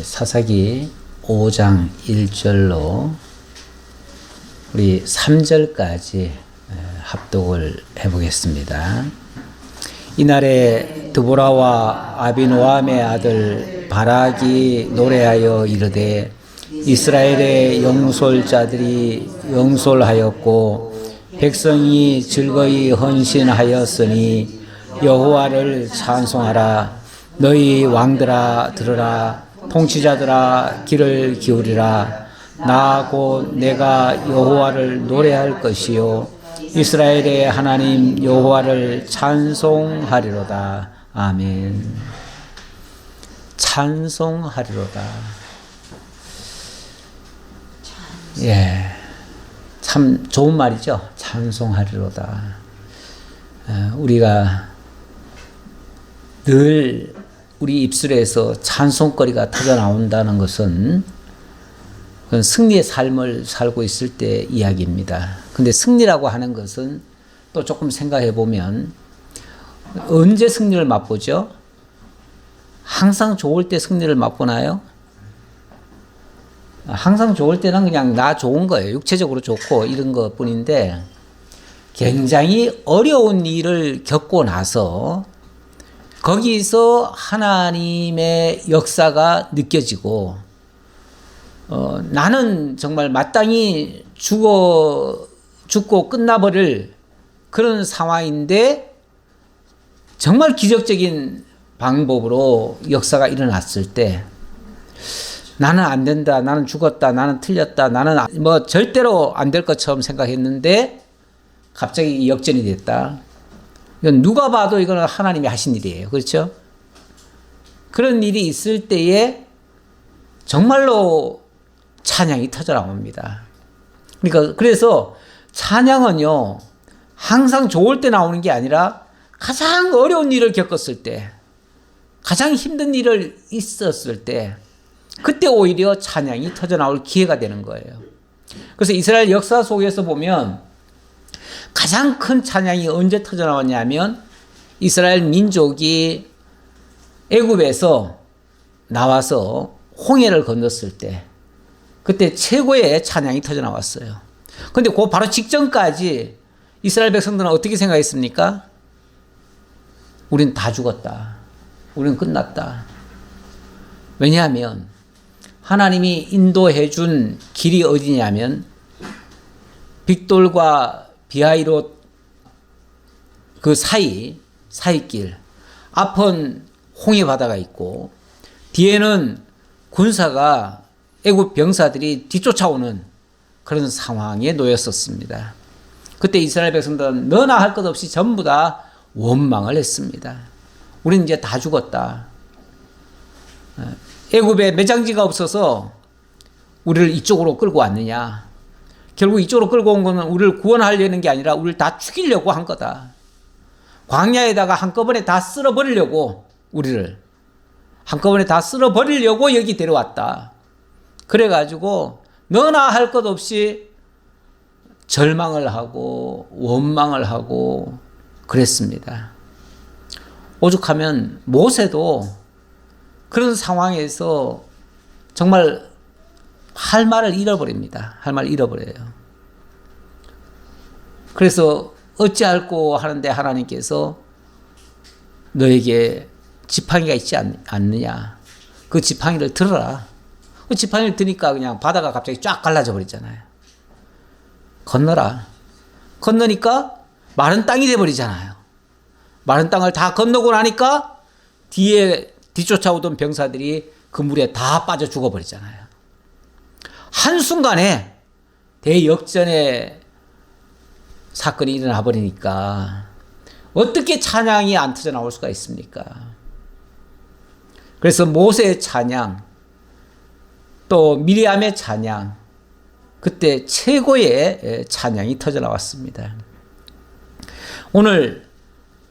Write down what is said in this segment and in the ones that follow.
사사기 5장 1절로 우리 3절까지 합독을 해보겠습니다. 이날에 드보라와 아비노함의 아들 바락이 노래하여 이르되 이스라엘의 영솔자들이 영솔하였고 백성이 즐거이 헌신하였으니 여호와를 찬송하라. 너희 왕들아 들으라. 통치자들아 귀를 기울이라. 나 곧 내가 여호와를 노래할 것이요 이스라엘의 하나님 여호와를 찬송하리로다. 아멘. 찬송하리로다. 참 좋은 말이죠. 찬송하리로다. 우리가 늘 우리 입술에서 찬송거리가 터져 나온다는 것은 그건 승리의 삶을 살고 있을 때 이야기입니다. 근데 승리라고 하는 것은 또 조금 생각해 보면 언제 승리를 맛보죠? 항상 좋을 때 승리를 맛보나요? 항상 좋을 때는 그냥 나 좋은 거예요. 육체적으로 좋고 이런 것 뿐인데 굉장히 어려운 일을 겪고 나서 거기서 하나님의 역사가 느껴지고 나는 정말 마땅히 죽고 끝나버릴 그런 상황인데 정말 기적적인 방법으로 역사가 일어났을 때 나는 안 된다, 나는 죽었다, 나는 틀렸다, 나는 뭐 절대로 안 될 것처럼 생각했는데 갑자기 역전이 됐다. 이건 누가 봐도 이거는 하나님이 하신 일이에요. 그렇죠? 그런 일이 있을 때에 정말로 찬양이 터져 나옵니다. 그러니까 그래서 찬양은요 항상 좋을 때 나오는 게 아니라 가장 어려운 일을 겪었을 때, 가장 힘든 일을 있었을 때, 그때 오히려 찬양이 터져 나올 기회가 되는 거예요. 그래서 이스라엘 역사 속에서 보면 가장 큰 찬양이 언제 터져 나왔냐면 이스라엘 민족이 애굽에서 나와서 홍해를 건넜을 때 그때 최고의 찬양이 터져 나왔어요. 그런데 그 바로 직전까지 이스라엘 백성들은 어떻게 생각했습니까? 우린 다 죽었다. 우린 끝났다. 왜냐하면 하나님이 인도해 준 길이 어디냐면 빅돌과 비하이롯 그 사이길, 앞은 홍해 바다가 있고 뒤에는 군사가 애굽 병사들이 뒤쫓아오는 그런 상황에 놓였었습니다. 그때 이스라엘 백성들은 너나 할 것 없이 전부 다 원망을 했습니다. 우리는 이제 다 죽었다. 애굽에 매장지가 없어서 우리를 이쪽으로 끌고 왔느냐. 결국 이쪽으로 끌고 온 거는 우리를 구원하려는 게 아니라 우리를 다 죽이려고 한 거다. 광야에다가 한꺼번에 다 쓸어버리려고 우리를 한꺼번에 다 쓸어버리려고 여기 데려왔다. 그래가지고 너나 할 것 없이 절망을 하고 원망을 하고 그랬습니다. 오죽하면 모세도 그런 상황에서 정말 할 말을 잃어버립니다. 할 말을 잃어버려요. 그래서 어찌할꼬 하는데 하나님께서 너에게 지팡이가 있지 않느냐. 그 지팡이를 들어라. 그 지팡이를 드니까 그냥 바다가 갑자기 쫙 갈라져 버리잖아요. 건너라. 건너니까 마른 땅이 돼버리잖아요. 마른 땅을 다 건너고 나니까 뒤에 뒤쫓아오던 병사들이 그 물에 다 빠져 죽어버리잖아요. 한순간에 대역전의 사건이 일어나 버리니까 어떻게 찬양이 안 터져 나올 수가 있습니까? 그래서 모세의 찬양, 또 미리암의 찬양, 그때 최고의 찬양이 터져 나왔습니다. 오늘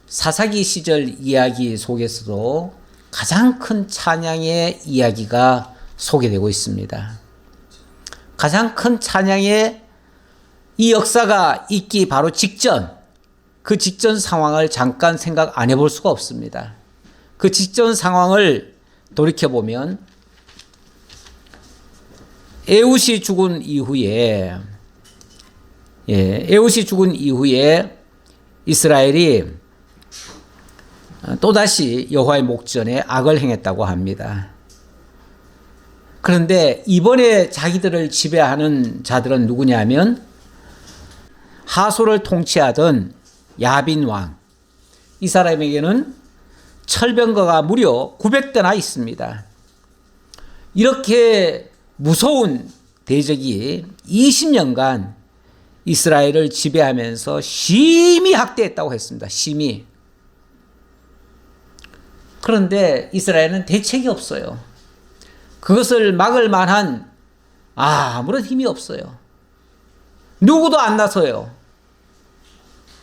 사사기 시절 이야기 속에서도 가장 큰 찬양의 이야기가 소개되고 있습니다. 가장 큰 찬양의 이 역사가 있기 바로 직전, 그 직전 상황을 잠깐 생각 안 해볼 수가 없습니다. 그 직전 상황을 돌이켜보면 에훗이 죽은 이후에 에훗이 죽은 이후에 이스라엘이 또다시 여호와의 목전에 악을 행했다고 합니다. 그런데 이번에 자기들을 지배하는 자들은 누구냐면 하솔을 통치하던 야빈 왕. 이 사람에게는 철병거가 무려 900대나 있습니다. 이렇게 무서운 대적이 20년간 이스라엘을 지배하면서 심히 학대했다고 했습니다. 심히. 그런데 이스라엘은 대책이 없어요. 그것을 막을 만한 아무런 힘이 없어요. 누구도 안 나서요.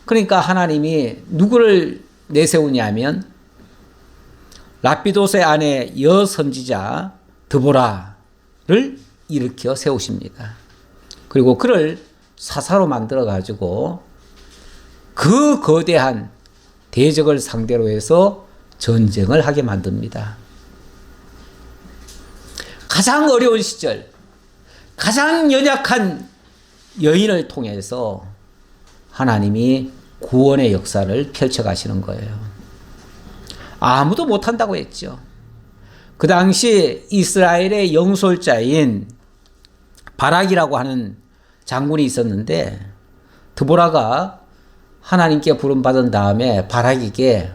그러니까 하나님이 누구를 내세우냐면 라피도스의 아내 여선지자 드보라를 일으켜 세우십니다. 그리고 그를 사사로 만들어 가지고 그 거대한 대적을 상대로 해서 전쟁을 하게 만듭니다. 가장 어려운 시절, 가장 연약한 여인을 통해서 하나님이 구원의 역사를 펼쳐가시는 거예요. 아무도 못한다고 했죠. 그 당시 이스라엘의 영솔자인 바락이라고 하는 장군이 있었는데 드보라가 하나님께 부름받은 다음에 바락에게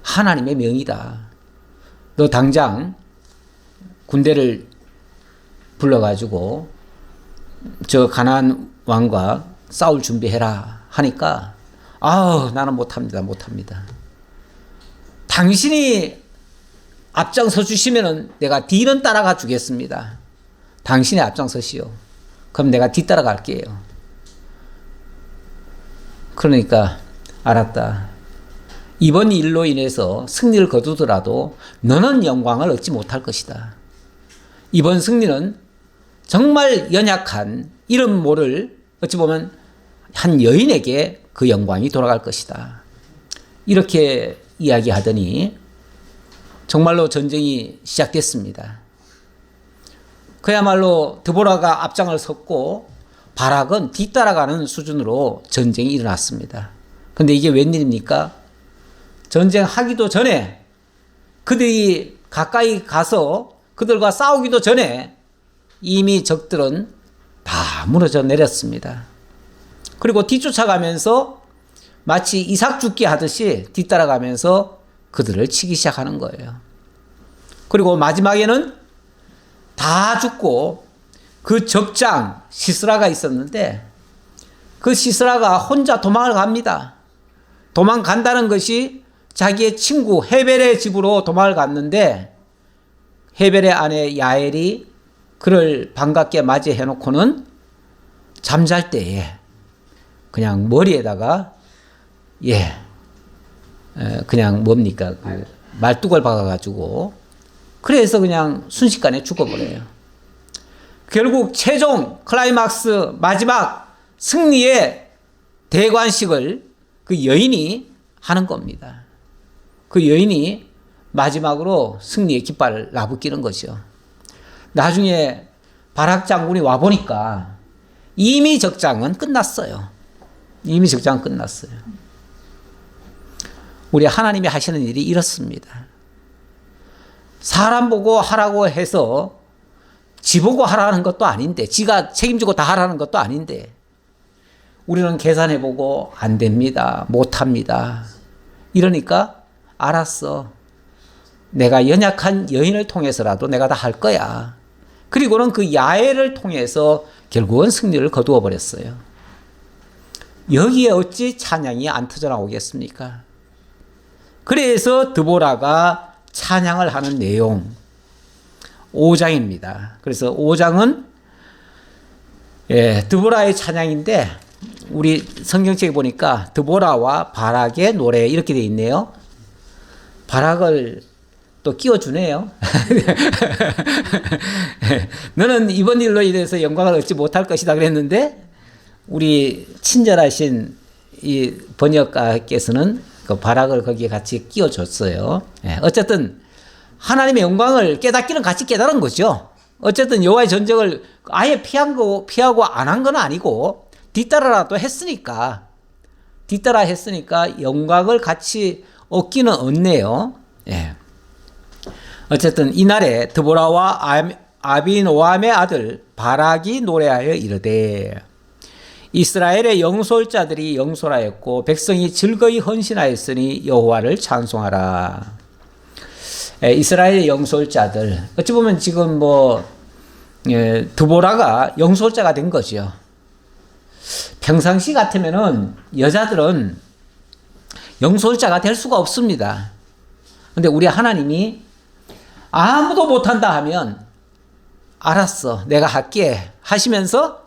하나님의 명이다. 너 당장 군대를 불러가지고 저 가나안 왕과 싸울 준비해라 하니까 나는 못합니다. 당신이 앞장서 주시면은 내가 뒤는 따라가 주겠습니다. 당신이 앞장서시오. 그럼 내가 뒤따라갈게요. 그러니까 알았다. 이번 일로 인해서 승리를 거두더라도 너는 영광을 얻지 못할 것이다. 이번 승리는 정말 연약한 이름 모를 어찌 보면 한 여인에게 그 영광이 돌아갈 것이다. 이렇게 이야기하더니 정말로 전쟁이 시작됐습니다. 그야말로 드보라가 앞장을 섰고 바락은 뒤따라가는 수준으로 전쟁이 일어났습니다. 그런데 이게 웬일입니까? 전쟁하기도 전에 그들이 가까이 가서 그들과 싸우기도 전에 이미 적들은 다 무너져 내렸습니다. 그리고 뒤쫓아가면서 마치 이삭 죽기 하듯이 뒤따라가면서 그들을 치기 시작하는 거예요. 그리고 마지막에는 다 죽고 그 적장 시스라가 있었는데 그 시스라가 혼자 도망을 갑니다. 도망간다는 것이 자기의 친구 헤벨의 집으로 도망을 갔는데 헤벨의 아내 야엘이 그를 반갑게 맞이해 놓고는 잠잘 때에 그냥 머리에다가 그냥 뭡니까 그 말뚝을 박아가지고 그래서 그냥 순식간에 죽어버려요. 결국 최종 클라이막스 마지막 승리의 대관식을 그 여인이 하는 겁니다. 그 여인이 마지막으로 승리의 깃발을 나부끼는 거죠. 나중에 바락 장군이 와보니까 이미 적장은 끝났어요. 이미 적장은 끝났어요. 우리 하나님이 하시는 일이 이렇습니다. 사람 보고 하라고 해서 지 보고 하라는 것도 아닌데, 지가 책임지고 다 하라는 것도 아닌데, 우리는 계산해보고 안 됩니다. 못합니다. 이러니까 알았어. 내가 연약한 여인을 통해서라도 내가 다 할 거야. 그리고는 그 야엘을 통해서 결국은 승리를 거두어 버렸어요. 여기에 어찌 찬양이 안 터져 나오겠습니까? 그래서 드보라가 찬양을 하는 내용 5장입니다. 그래서 5장은 드보라의 찬양인데 우리 성경책에 보니까 드보라와 바락의 노래 이렇게 돼 있네요. 바락을 또 끼워주네요. 너는 이번 일로 인해서 영광을 얻지 못할 것이다 그랬는데 우리 친절하신 이 번역가께서는 그 바락을 거기에 같이 끼워줬어요. 어쨌든 하나님의 영광을 깨닫기는 같이 깨달은 거죠. 어쨌든 여호와의 전쟁을 아예 피하고 안 한 건 아니고 뒤따라라도 했으니까 영광을 같이 얻기는 얻네요. 예. 어쨌든 이날에 드보라와 아비노함의 아들 바락이 노래하여 이르되 이스라엘의 영솔자들이 영솔하였고 백성이 즐거이 헌신하였으니 여호와를 찬송하라. 이스라엘의 영솔자들, 어찌 보면 지금 드보라가 영솔자가 된 거죠. 평상시 같으면은 여자들은 영솔자가 될 수가 없습니다. 근데 우리 하나님이 아무도 못한다 하면 알았어, 내가 할게 하시면서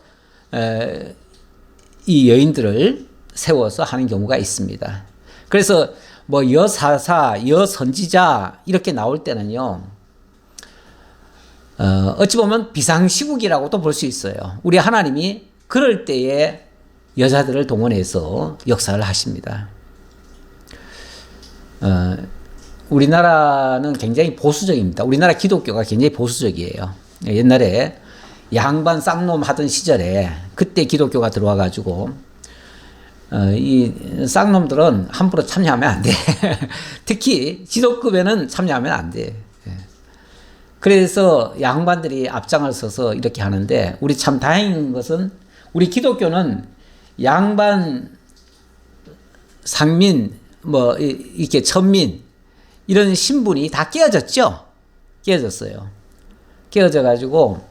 이 여인들을 세워서 하는 경우가 있습니다. 그래서 여사사, 여선지자 이렇게 나올 때는요, 어찌 보면 비상시국이라고도 볼 수 있어요. 우리 하나님이 그럴 때에 여자들을 동원해서 역사를 하십니다. 우리나라는 굉장히 보수적입니다. 우리나라 기독교가 굉장히 보수적이에요. 옛날에 양반 쌍놈 하던 시절에 그때 기독교가 들어와 가지고 이 쌍놈들은 함부로 참여하면 안 돼. 특히 지도급에는 참여하면 안 돼. 그래서 양반들이 앞장을 서서 이렇게 하는데, 우리 참 다행인 것은 우리 기독교는 양반, 상민, 이렇게 천민 이런 신분이 다 깨어졌죠. 깨어졌어요. 깨어져 가지고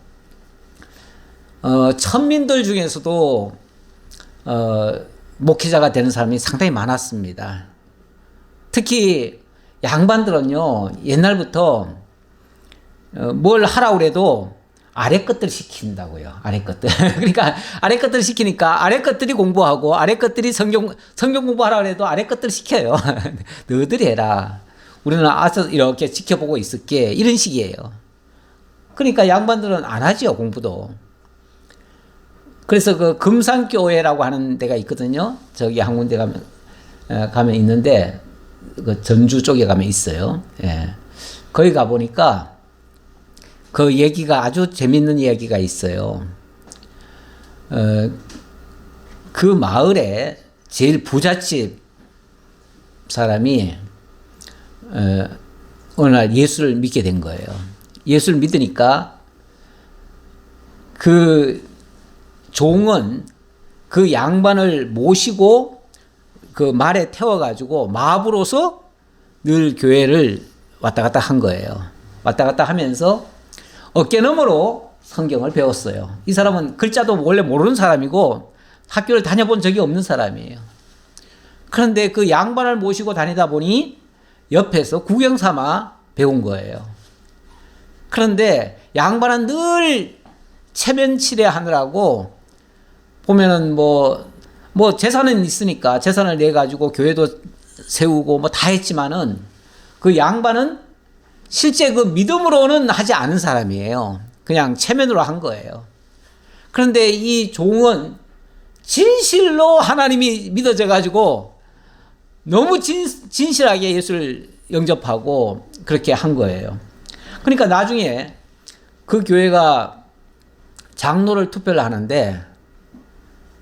천민들 중에서도 목회자가 되는 사람이 상당히 많았습니다. 특히 양반들은요, 옛날부터 뭘 하라고 그래도 아래 것들 시킨다고요. 아래 것들. 그러니까 아래 것들 시키니까 아래 것들이 공부하고 아래 것들이 성경 공부하라고 해도 아래 것들 시켜요. 너희들이 해라. 우리는 알아서 이렇게 지켜보고 있을게. 이런 식이에요. 그러니까 양반들은 안 하죠, 공부도. 그래서 그 금산교회라고 하는 데가 있거든요. 저기 한 군데 가면 있는데, 그 전주 쪽에 가면 있어요. 예. 거기 가보니까 그 얘기가 아주 재밌는 이야기가 있어요. 그 마을에 제일 부잣집 사람이 어느 날 예수를 믿게 된 거예요. 예수를 믿으니까 그 종은 그 양반을 모시고 그 말에 태워가지고 마부로서 늘 교회를 왔다 갔다 한 거예요. 왔다 갔다 하면서 어깨너머로 성경을 배웠어요. 이 사람은 글자도 원래 모르는 사람이고 학교를 다녀본 적이 없는 사람이에요. 그런데 그 양반을 모시고 다니다 보니 옆에서 구경 삼아 배운 거예요. 그런데 양반은 늘 체면치레 하느라고 보면은 재산은 있으니까 재산을 내 가지고 교회도 세우고 다 했지만은 그 양반은 실제 그 믿음으로는 하지 않은 사람이에요. 그냥 체면으로 한 거예요. 그런데 이 종은 진실로 하나님이 믿어져 가지고 너무 진실하게 예수를 영접하고 그렇게 한 거예요. 그러니까 나중에 그 교회가 장로를 투표를 하는데,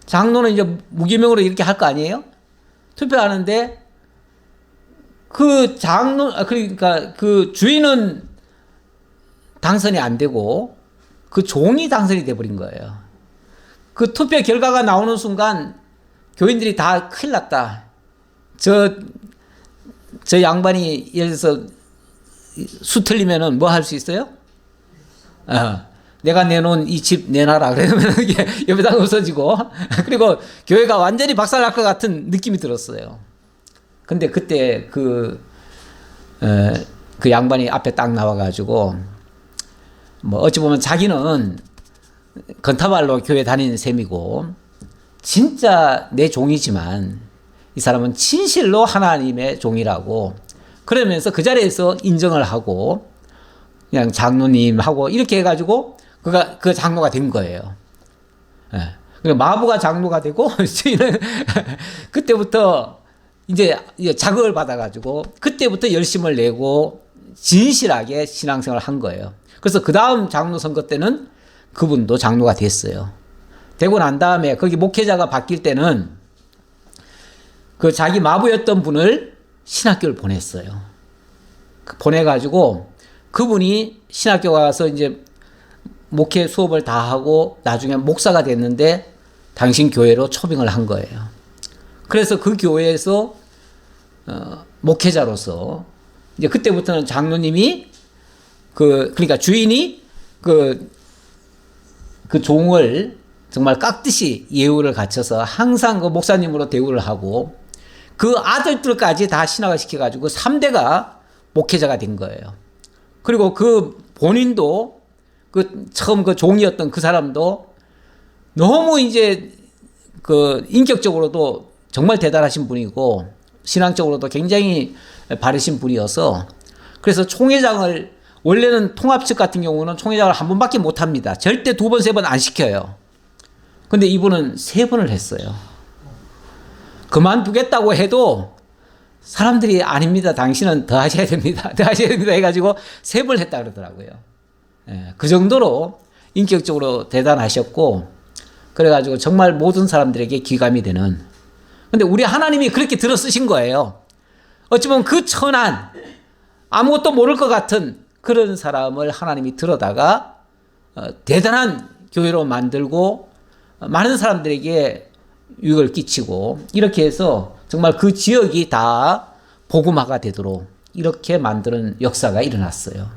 장로는 이제 무기명으로 이렇게 할 거 아니에요? 투표하는데 그러니까 그 주인은 당선이 안 되고 그 종이 당선이 돼버린 거예요. 그 투표 결과가 나오는 순간 교인들이 다 큰일 났다. 저 양반이 예를 들어서 수 틀리면은 뭐 할 수 있어요? 내가 내놓은 이 집 내놔라. 그러면 이게 옆에다 없어지고, 그리고 교회가 완전히 박살날 것 같은 느낌이 들었어요. 근데 그때 그 양반이 앞에 딱 나와가지고, 어찌 보면 자기는 건타발로 교회 다니는 셈이고, 진짜 내 종이지만, 이 사람은 진실로 하나님의 종이라고, 그러면서 그 자리에서 인정을 하고, 그냥 장로님하고 이렇게 해가지고, 그 장로가 된 거예요. 예. 마부가 장로가 되고, 저희는 그때부터 이제 자극을 받아가지고, 그때부터 열심을 내고, 진실하게 신앙생활을 한 거예요. 그래서 그 다음 장로 선거 때는 그분도 장로가 됐어요. 되고 난 다음에 거기 목회자가 바뀔 때는 그 자기 마부였던 분을 신학교를 보냈어요. 보내가지고 그분이 신학교 가서 이제 목회 수업을 다 하고 나중에 목사가 됐는데 당신 교회로 초빙을 한 거예요. 그래서 그 교회에서 목회자로서 이제 그때부터는 장로님이 그러니까 주인이 그 종을 정말 깍듯이 예우를 갖춰서 항상 그 목사님으로 대우를 하고 그 아들들까지 다 신학을 시켜가지고 3대가 목회자가 된 거예요. 그리고 그 본인도 그 처음 그 종이었던 그 사람도 너무 이제 그 인격적으로도 정말 대단하신 분이고 신앙적으로도 굉장히 바르신 분이어서 그래서 총회장을 원래는 통합측 같은 경우는 총회장을 한 번밖에 못 합니다. 절대 2번, 3번 안 시켜요. 근데 이분은 3번을 했어요. 그만두겠다고 해도 사람들이 아닙니다. 당신은 더 하셔야 됩니다. 더 하셔야 됩니다. 해가지고 3번 했다 그러더라고요. 예, 그 정도로 인격적으로 대단하셨고 그래가지고 정말 모든 사람들에게 귀감이 되는 근데 우리 하나님이 그렇게 들어 쓰신 거예요. 어찌 보면 그 천한 아무것도 모를 것 같은 그런 사람을 하나님이 들어다가 대단한 교회로 만들고 많은 사람들에게 유익을 끼치고 이렇게 해서 정말 그 지역이 다 복음화가 되도록 이렇게 만드는 역사가 일어났어요.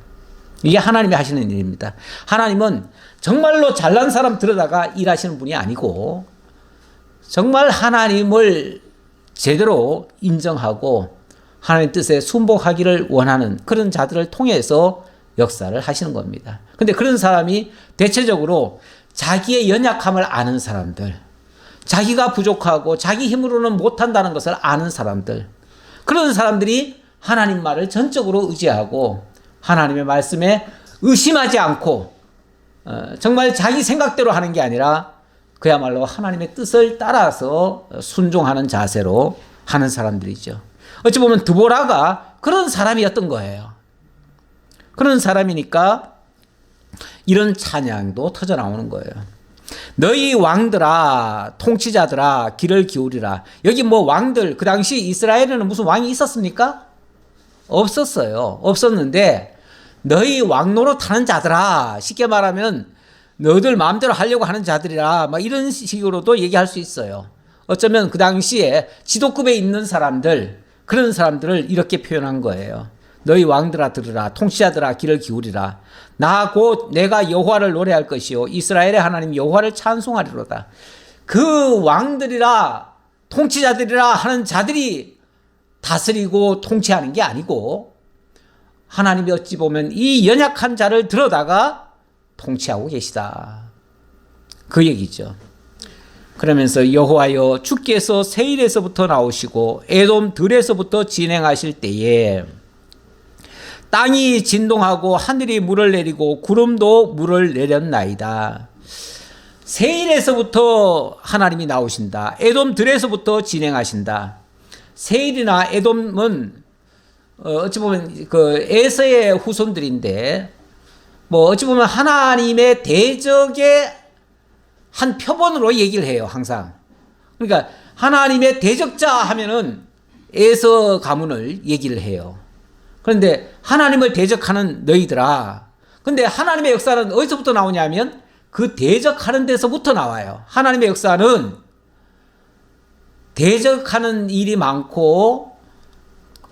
이게 하나님이 하시는 일입니다. 하나님은 정말로 잘난 사람 들여다가 일하시는 분이 아니고 정말 하나님을 제대로 인정하고 하나님 뜻에 순복하기를 원하는 그런 자들을 통해서 역사를 하시는 겁니다. 근데 그런 사람이 대체적으로 자기의 연약함을 아는 사람들, 자기가 부족하고 자기 힘으로는 못한다는 것을 아는 사람들, 그런 사람들이 하나님 말을 전적으로 의지하고 하나님의 말씀에 의심하지 않고 정말 자기 생각대로 하는 게 아니라 그야말로 하나님의 뜻을 따라서 순종하는 자세로 하는 사람들이죠. 어찌 보면 드보라가 그런 사람이었던 거예요. 그런 사람이니까 이런 찬양도 터져 나오는 거예요. 너희 왕들아, 통치자들아, 귀를 기울이라. 여기 뭐 왕들, 그 당시 이스라엘에는 무슨 왕이 있었습니까? 없었어요. 없었는데 너희 왕노릇 하는 자들아, 쉽게 말하면 너희들 마음대로 하려고 하는 자들이라 막 이런 식으로도 얘기할 수 있어요. 어쩌면 그 당시에 지도급에 있는 사람들, 그런 사람들을 이렇게 표현한 거예요. 너희 왕들아 들으라, 통치자들아 귀를 기울이라. 나 곧 내가 여호와를 노래할 것이요 이스라엘의 하나님 여호와를 찬송하리로다. 그 왕들이라 통치자들이라 하는 자들이 다스리고 통치하는 게 아니고 하나님이 어찌 보면 이 연약한 자를 들여다가 통치하고 계시다. 그 얘기죠. 그러면서 여호와여 주께서 세일에서부터 나오시고 에돔 들에서부터 진행하실 때에 땅이 진동하고 하늘이 물을 내리고 구름도 물을 내렸나이다. 세일에서부터 하나님이 나오신다. 에돔 들에서부터 진행하신다. 세일이나 에돔은 어찌 보면 그 에서의 후손들인데 뭐 어찌 보면 하나님의 대적의 한 표본으로 얘기를 해요. 항상. 그러니까 하나님의 대적자 하면은 에서 가문을 얘기를 해요. 그런데 하나님을 대적하는 너희들아. 근데 하나님의 역사는 어디서부터 나오냐면 그 대적하는 데서부터 나와요. 하나님의 역사는 대적하는 일이 많고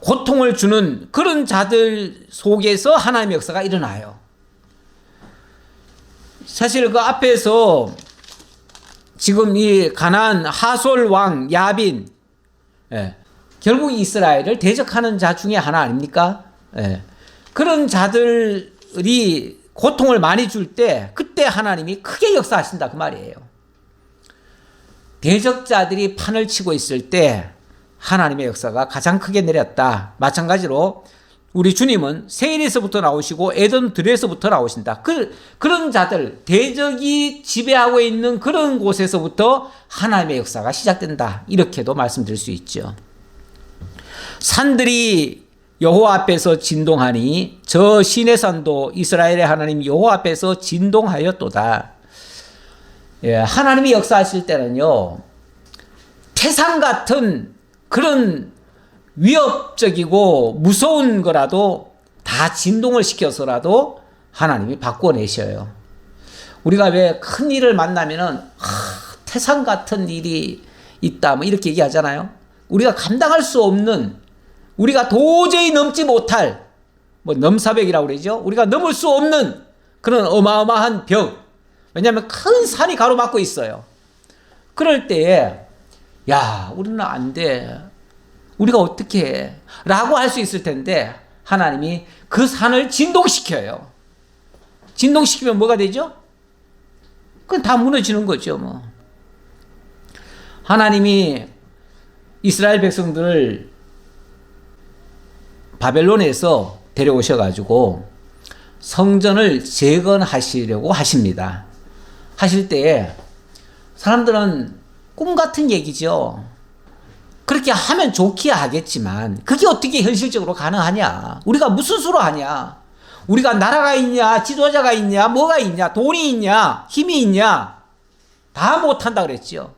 고통을 주는 그런 자들 속에서 하나님의 역사가 일어나요. 사실 그 앞에서 지금 이 가나안 하솔 왕 야빈, 결국 이스라엘을 대적하는 자 중에 하나 아닙니까? 그런 자들이 고통을 많이 줄 때 그때 하나님이 크게 역사하신다 그 말이에요. 대적자들이 판을 치고 있을 때 하나님의 역사가 가장 크게 내렸다. 마찬가지로 우리 주님은 세일에서부터 나오시고 에돔 들에서부터 나오신다. 그런 자들, 대적이 지배하고 있는 그런 곳에서부터 하나님의 역사가 시작된다. 이렇게도 말씀드릴 수 있죠. 산들이 여호와 앞에서 진동하니 저 시내산도 이스라엘의 하나님 여호와 앞에서 진동하였도다. 예, 하나님이 역사하실 때는요, 태산 같은 그런 위협적이고 무서운 거라도 다 진동을 시켜서라도 하나님이 바꿔내셔요. 우리가 왜 큰 일을 만나면은 태산 같은 일이 있다 뭐 이렇게 얘기하잖아요. 우리가 감당할 수 없는, 우리가 도저히 넘지 못할, 뭐 넘사벽이라고 그러죠. 우리가 넘을 수 없는 그런 어마어마한 벽. 왜냐하면 큰 산이 가로막고 있어요. 그럴 때에 야, 우리는 안 돼. 우리가 어떻게 해? 라고 할 수 있을 텐데 하나님이 그 산을 진동시켜요. 진동시키면 뭐가 되죠? 그건 다 무너지는 거죠, 뭐. 하나님이 이스라엘 백성들을 바벨론에서 데려오셔가지고 성전을 재건하시려고 하십니다. 하실 때에 사람들은 꿈 같은 얘기죠. 그렇게 하면 좋기야 하겠지만 그게 어떻게 현실적으로 가능하냐? 우리가 무슨 수로 하냐? 우리가 나라가 있냐? 지도자가 있냐? 뭐가 있냐? 돈이 있냐? 힘이 있냐? 다 못한다 그랬죠.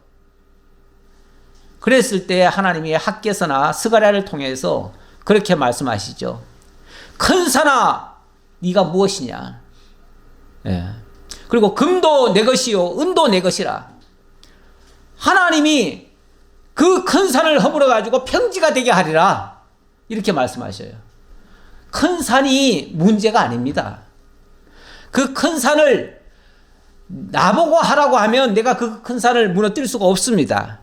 그랬을 때 하나님이 학개서나 스가랴를 통해서 그렇게 말씀하시죠. 큰 산아, 네가 무엇이냐? 예. 그리고 금도 내 것이요 은도 내 것이라. 하나님이 그 큰 산을 허물어 가지고 평지가 되게 하리라. 이렇게 말씀하셔요. 큰 산이 문제가 아닙니다. 그 큰 산을 나보고 하라고 하면 내가 그 큰 산을 무너뜨릴 수가 없습니다.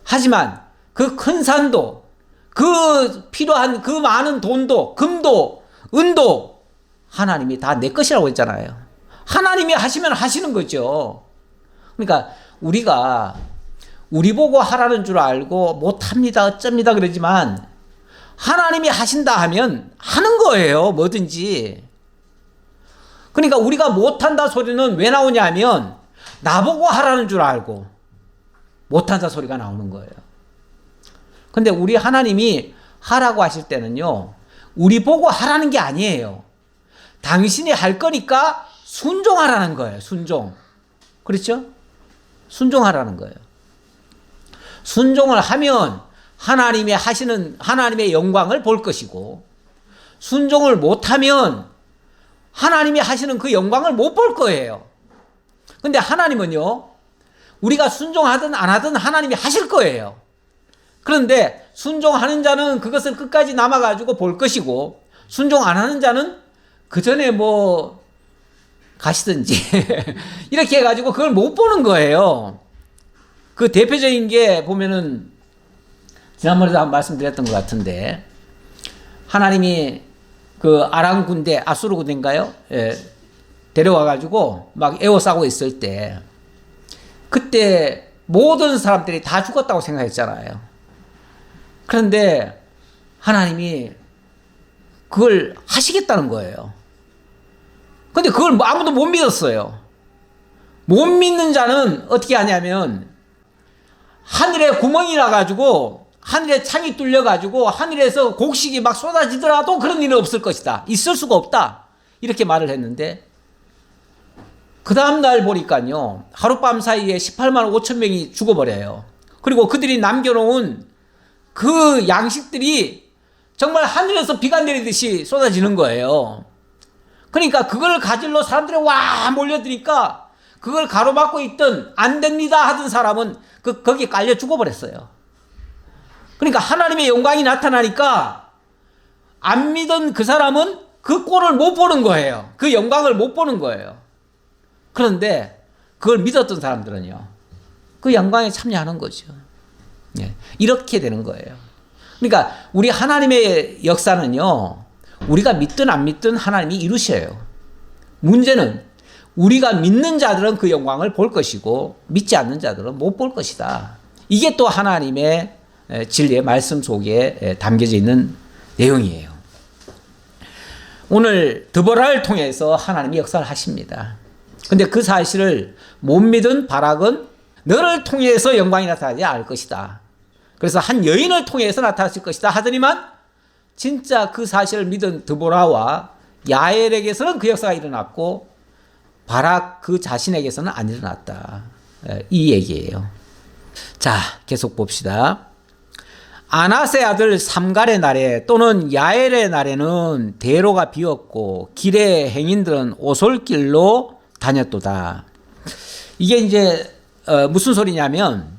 하지만 그 큰 산도, 그 필요한 그 많은 돈도, 금도, 은도 하나님이 다 내 것이라고 했잖아요. 하나님이 하시면 하시는 거죠. 그러니까 우리가 우리 보고 하라는 줄 알고 못합니다, 어쩝니다 그러지만 하나님이 하신다 하면 하는 거예요, 뭐든지. 그러니까 우리가 못한다 소리는 왜 나오냐면 나보고 하라는 줄 알고 못한다 소리가 나오는 거예요. 근데 우리 하나님이 하라고 하실 때는요, 우리 보고 하라는 게 아니에요. 당신이 할 거니까 순종하라는 거예요. 순종. 그렇죠? 순종하라는 거예요. 순종을 하면 하나님이 하시는 하나님의 영광을 볼 것이고, 순종을 못하면 하나님이 하시는 그 영광을 못 볼 거예요. 근데 하나님은요, 우리가 순종하든 안 하든 하나님이 하실 거예요. 그런데 순종하는 자는 그것을 끝까지 남아가지고 볼 것이고, 순종 안 하는 자는 그 전에 뭐 가시든지 이렇게 해가지고 그걸 못 보는 거예요. 그 대표적인 게 보면은 지난번에도 한번 말씀드렸던 것 같은데, 하나님이 그 아람 군대, 아수르 군대인가요? 예, 데려와가지고 막 에워싸고 있을 때, 그때 모든 사람들이 다 죽었다고 생각했잖아요. 그런데 하나님이 그걸 하시겠다는 거예요. 근데 그걸 아무도 못 믿었어요. 못 믿는 자는 어떻게 하냐면 하늘에 구멍이 나가지고 하늘에 창이 뚫려가지고 하늘에서 곡식이 막 쏟아지더라도 그런 일은 없을 것이다. 있을 수가 없다. 이렇게 말을 했는데 그 다음날 보니까요, 하룻밤 사이에 18만 5천 명이 죽어버려요. 그리고 그들이 남겨놓은 그 양식들이 정말 하늘에서 비가 내리듯이 쏟아지는 거예요. 그러니까 그걸 가지러 사람들이 와 몰려드니까 그걸 가로막고 있던 안 됩니다 하던 사람은 거기에 깔려 죽어버렸어요. 그러니까 하나님의 영광이 나타나니까 안 믿은 그 사람은 그 꼴을 못 보는 거예요. 그 영광을 못 보는 거예요. 그런데 그걸 믿었던 사람들은요, 그 영광에 참여하는 거죠. 예, 이렇게 되는 거예요. 그러니까 우리 하나님의 역사는요, 우리가 믿든 안 믿든 하나님이 이루셔요. 문제는 우리가 믿는 자들은 그 영광을 볼 것이고 믿지 않는 자들은 못 볼 것이다. 이게 또 하나님의 진리의 말씀 속에 담겨져 있는 내용이에요. 오늘 드보라를 통해서 하나님이 역사를 하십니다. 근데 그 사실을 못 믿은 바락은 너를 통해서 영광이 나타나지 않을 것이다. 그래서 한 여인을 통해서 나타났을 것이다 하더니만 진짜 그 사실을 믿은 드보라와 야엘에게서는 그 역사가 일어났고 바락 그 자신에게서는 안 일어났다. 이 얘기예요. 자, 계속 봅시다. 아낫의 아들 삼갈의 날에 또는 야엘의 날에는 대로가 비었고 길의 행인들은 오솔길로 다녔도다. 이게 이제 무슨 소리냐면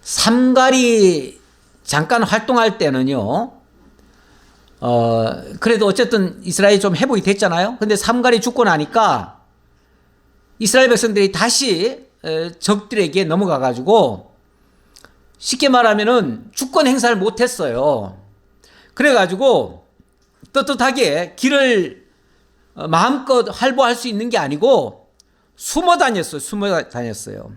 삼갈이 잠깐 활동할 때는요. 그래도 어쨌든 이스라엘이 좀 회복이 됐잖아요. 근데 삼갈이 죽고 나니까 이스라엘 백성들이 다시 적들에게 넘어가 가지고 쉽게 말하면은 주권 행사를 못 했어요. 그래 가지고 떳떳하게 길을 마음껏 활보할 수 있는 게 아니고 숨어 다녔어요.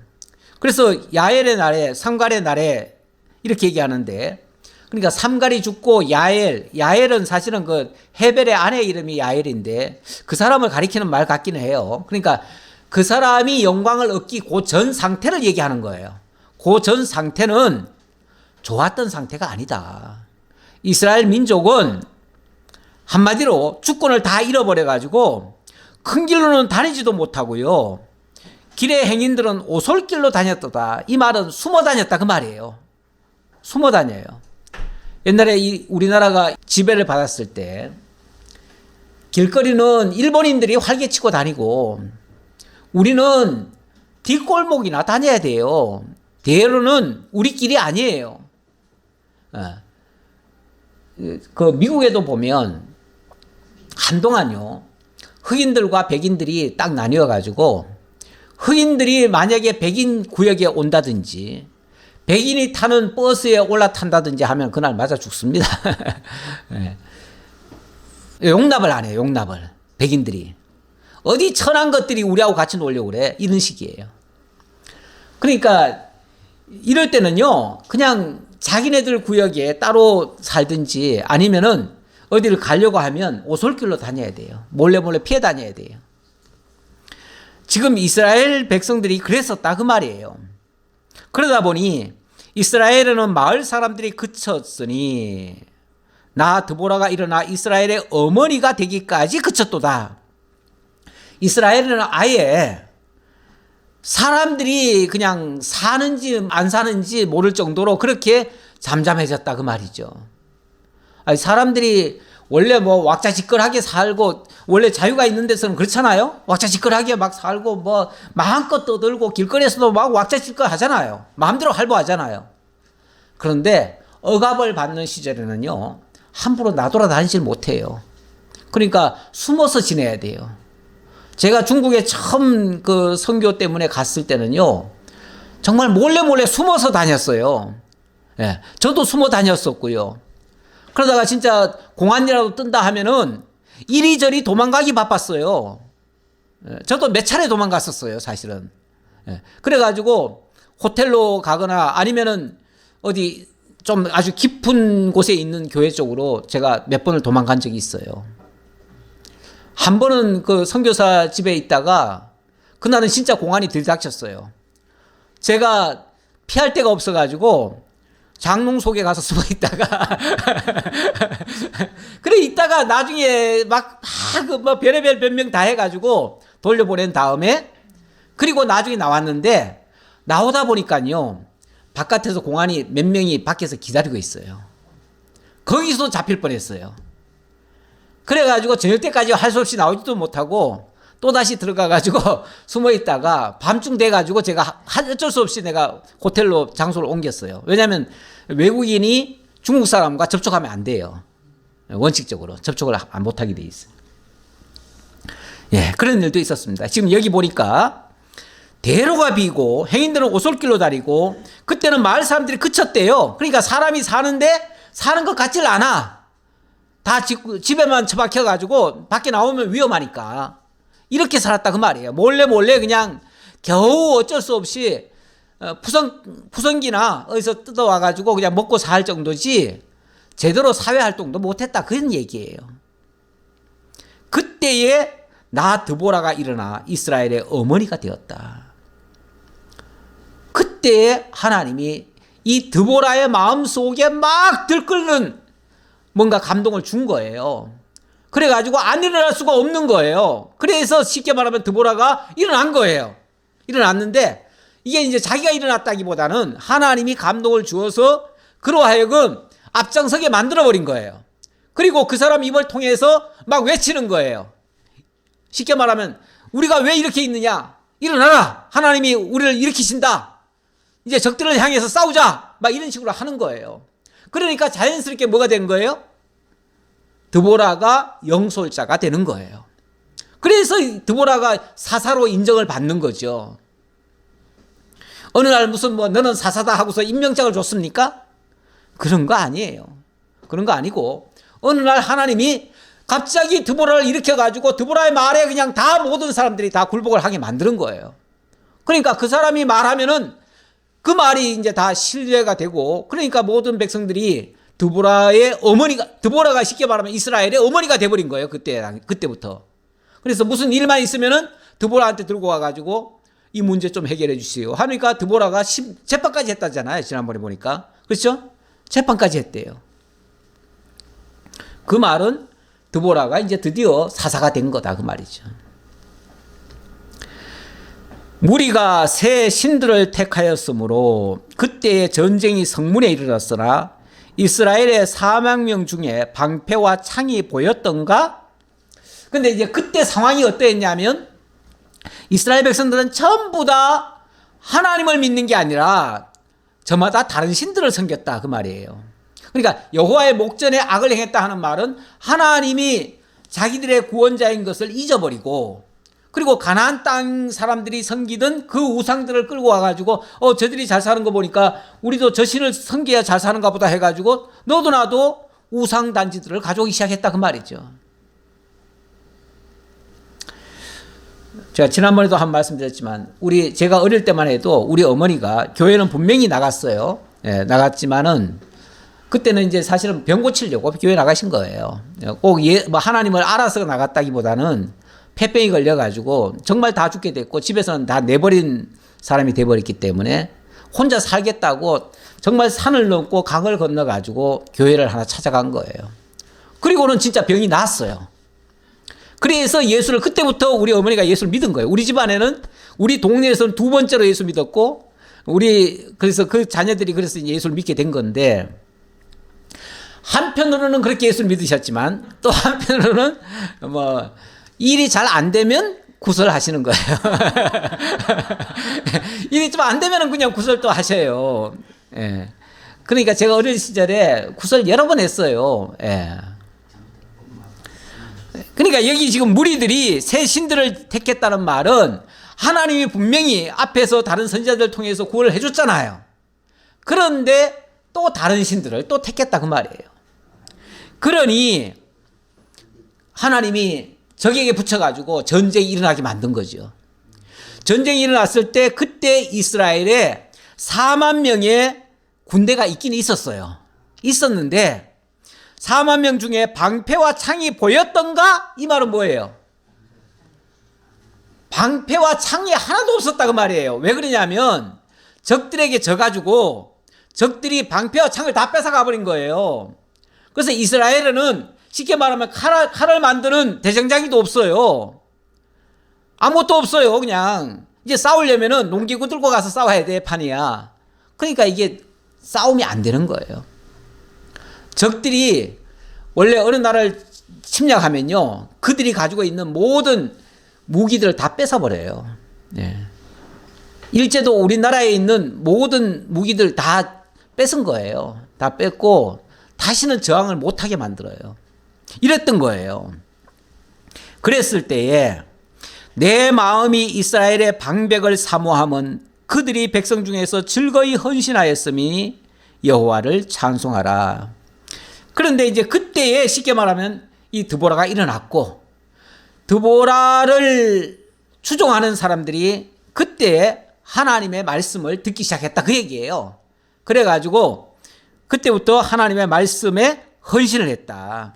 그래서 야엘의 날에 삼갈의 날에 이렇게 얘기하는데, 그러니까 삼갈이 죽고 야엘은 사실은 그 헤벨의 아내 이름이 야엘인데 그 사람을 가리키는 말 같기는 해요. 그러니까 그 사람이 영광을 얻기 그 전 상태를 얘기하는 거예요. 그 전 상태는 좋았던 상태가 아니다. 이스라엘 민족은 한마디로 주권을 다 잃어버려 가지고 큰 길로는 다니지도 못하고요. 길의 행인들은 오솔길로 다녔다. 이 말은 숨어 다녔다 그 말이에요. 숨어 다녀요. 옛날에 우리나라가 지배를 받았을 때 길거리는 일본인들이 활개치고 다니고 우리는 뒷골목이나 다녀야 돼요. 대로는 우리 길이 아니에요. 그 미국에도 보면 한동안요 흑인들과 백인들이 딱 나뉘어 가지고 흑인들이 만약에 백인 구역에 온다든지 백인이 타는 버스에 올라탄다든지 하면 그날 맞아 죽습니다. 네. 용납을 안 해요. 용납을. 백인들이. 어디 천한 것들이 우리하고 같이 놀려고 그래. 이런 식이에요. 그러니까 이럴 때는요. 그냥 자기네들 구역에 따로 살든지 아니면은 어디를 가려고 하면 오솔길로 다녀야 돼요. 몰래 피해 다녀야 돼요. 지금 이스라엘 백성들이 그랬었다 그 말이에요. 그러다 보니 이스라엘에는 마을 사람들이 그쳤으니 나 드보라가 일어나 이스라엘의 어머니가 되기까지 그쳤도다. 이스라엘에는 아예 사람들이 그냥 사는지 안 사는지 모를 정도로 그렇게 잠잠해졌다 그 말이죠. 아니, 사람들이 원래 뭐 왁자지껄하게 살고 원래 자유가 있는 데서는 그렇잖아요. 왁자지껄하게 막 살고 뭐 마음껏 떠들고 길거리에서도 막 왁자지껄 하잖아요. 마음대로 활보하잖아요. 그런데 억압을 받는 시절에는요 함부로 나돌아다니질 못해요. 그러니까 숨어서 지내야 돼요. 제가 중국에 처음 그 선교 때문에 갔을 때는요 정말 몰래 숨어서 다녔어요. 예, 저도 숨어 다녔었고요. 그러다가 진짜 공안이라도 뜬다 하면은 이리저리 도망가기 바빴어요. 저도 몇 차례 도망갔었어요, 사실은. 그래가지고 호텔로 가거나 아니면은 어디 좀 아주 깊은 곳에 있는 교회 쪽으로 제가 몇 번을 도망간 적이 있어요. 한 번은 그 선교사 집에 있다가 그날은 진짜 공안이 들이닥쳤어요. 제가 피할 데가 없어가지고 장롱 속에 가서 숨어 있다가 그래 있다가 나중에 막 뭐 별의별 변명 다 해가지고 돌려보낸 다음에 그리고 나중에 나왔는데 나오다 보니까요 바깥에서 공안이 몇 명이 밖에서 기다리고 있어요. 거기서 잡힐 뻔했어요. 그래가지고 저녁 때까지 할 수 없이 나오지도 못하고 또다시 들어가가지고 숨어 있다가 밤중 돼가지고 제가 어쩔 수 없이 내가 호텔로 장소를 옮겼어요. 왜냐하면 외국인이 중국 사람과 접촉하면 안 돼요. 원칙적으로 접촉을 못하게 돼 있어요. 예, 그런 일도 있었습니다. 지금 여기 보니까 대로가 비고 행인들은 오솔길로 다니고 그때는 마을 사람들이 그쳤대요. 그러니까 사람이 사는데 사는 것 같질 않아. 다 집에만 처박혀가지고 밖에 나오면 위험하니까 이렇게 살았다 그 말이에요. 몰래 그냥 겨우 어쩔 수 없이 푸성기나 어디서 뜯어와가지고 그냥 먹고 살 정도지 제대로 사회활동도 못했다 그런 얘기예요. 그때에 나 드보라가 일어나 이스라엘의 어머니가 되었다. 그때에 하나님이 이 드보라의 마음속에 막 들끓는 뭔가 감동을 준 거예요. 그래가지고 안 일어날 수가 없는 거예요. 그래서 쉽게 말하면 드보라가 일어난 거예요. 일어났는데 이게 이제 자기가 일어났다기보다는 하나님이 감동을 주어서 그로 하여금 앞장서게 만들어버린 거예요. 그리고 그 사람 입을 통해서 막 외치는 거예요. 쉽게 말하면 우리가 왜 이렇게 있느냐? 일어나라! 하나님이 우리를 일으키신다! 이제 적들을 향해서 싸우자! 막 이런 식으로 하는 거예요. 그러니까 자연스럽게 뭐가 된 거예요? 드보라가 영솔자가 되는 거예요. 그래서 드보라가 사사로 인정을 받는 거죠. 어느 날 무슨 너는 사사다 하고서 임명장을 줬습니까? 그런 거 아니에요. 그런 거 아니고 어느 날 하나님이 갑자기 드보라를 일으켜가지고 드보라의 말에 그냥 다 모든 사람들이 다 굴복을 하게 만드는 거예요. 그러니까 그 사람이 말하면은 그 말이 이제 다 신뢰가 되고 그러니까 모든 백성들이 드보라의 어머니가, 드보라가 쉽게 말하면 이스라엘의 어머니가 돼버린 거예요. 그때부터. 그래서 무슨 일만 있으면은 드보라한테 들고 와가지고 이 문제 좀 해결해 주세요. 하니까 드보라가 재판까지 했다잖아요. 지난번에 보니까. 그렇죠? 재판까지 했대요. 그 말은 드보라가 이제 드디어 사사가 된 거다. 그 말이죠. 무리가 새 신들을 택하였으므로 그때의 전쟁이 성문에 이르렀으나 이스라엘의 4만 명 중에 방패와 창이 보였던가? 근데 이제 그때 상황이 어떠했냐면 이스라엘 백성들은 전부 다 하나님을 믿는 게 아니라 저마다 다른 신들을 섬겼다 그 말이에요. 그러니까 여호와의 목전에 악을 행했다 하는 말은 하나님이 자기들의 구원자인 것을 잊어버리고 그리고 가나안 땅 사람들이 섬기던 그 우상들을 끌고 와가지고 저들이 잘 사는 거 보니까 우리도 저 신을 섬겨야 잘 사는가 보다 해가지고 너도 나도 우상 단지들을 가져오기 시작했다 그 말이죠. 제가 지난번에도 한 말씀 드렸지만 제가 어릴 때만 해도 우리 어머니가 교회는 분명히 나갔어요. 예, 나갔지만은 그때는 이제 사실은 병 고치려고 교회 나가신 거예요. 꼭 하나님을 알아서 나갔다기보다는 폐병이 걸려가지고 정말 다 죽게 됐고 집에서는 다 내버린 사람이 돼버렸기 때문에 혼자 살겠다고 정말 산을 넘고 강을 건너가지고 교회를 하나 찾아간 거예요. 그리고는 진짜 병이 나았어요. 그래서 예수를 그때부터 우리 어머니가 예수를 믿은 거예요. 우리 집안에는 우리 동네에서는 두 번째로 예수 믿었고 그래서 그 자녀들이 그래서 예수를 믿게 된 건데 한편으로는 그렇게 예수를 믿으셨지만 또 한편으로는 일이 잘 안 되면 구설하시는 거예요. 일이 좀 안 되면 그냥 구설도 하셔요. 예. 그러니까 제가 어릴 시절에 구설 여러 번 했어요. 예. 그러니까 여기 지금 무리들이 새 신들을 택했다는 말은 하나님이 분명히 앞에서 다른 선지자들 통해서 구원을 해줬잖아요. 그런데 또 다른 신들을 또 택했다 그 말이에요. 그러니 하나님이 적에게 붙여가지고 전쟁이 일어나게 만든 거죠. 전쟁이 일어났을 때 그때 이스라엘에 4만 명의 군대가 있긴 있었어요. 있었는데 4만 명 중에 방패와 창이 보였던가? 이 말은 뭐예요? 방패와 창이 하나도 없었다 그 말이에요. 왜 그러냐면 적들에게 져가지고 적들이 방패와 창을 다 뺏어가 버린 거예요. 그래서 이스라엘은 쉽게 말하면 칼을 만드는 대장장이도 없어요. 아무것도 없어요. 그냥 이제 싸우려면은 농기구 들고 가서 싸워야 돼 판이야. 그러니까 이게 싸움이 안 되는 거예요. 적들이 원래 어느 나라를 침략하면요 그들이 가지고 있는 모든 무기들을 다 뺏어버려요. 네. 일제도 우리나라에 있는 모든 무기들 다 뺏은 거예요. 다 뺏고 다시는 저항을 못하게 만들어요. 이랬던 거예요. 그랬을 때에 내 마음이 이스라엘의 방백을 사모함은 그들이 백성 중에서 즐거이 헌신하였음이 여호와를 찬송하라. 그런데 이제 그때에 쉽게 말하면 이 드보라가 일어났고 드보라를 추종하는 사람들이 그때 하나님의 말씀을 듣기 시작했다 그 얘기예요. 그래가지고 그때부터 하나님의 말씀에 헌신을 했다.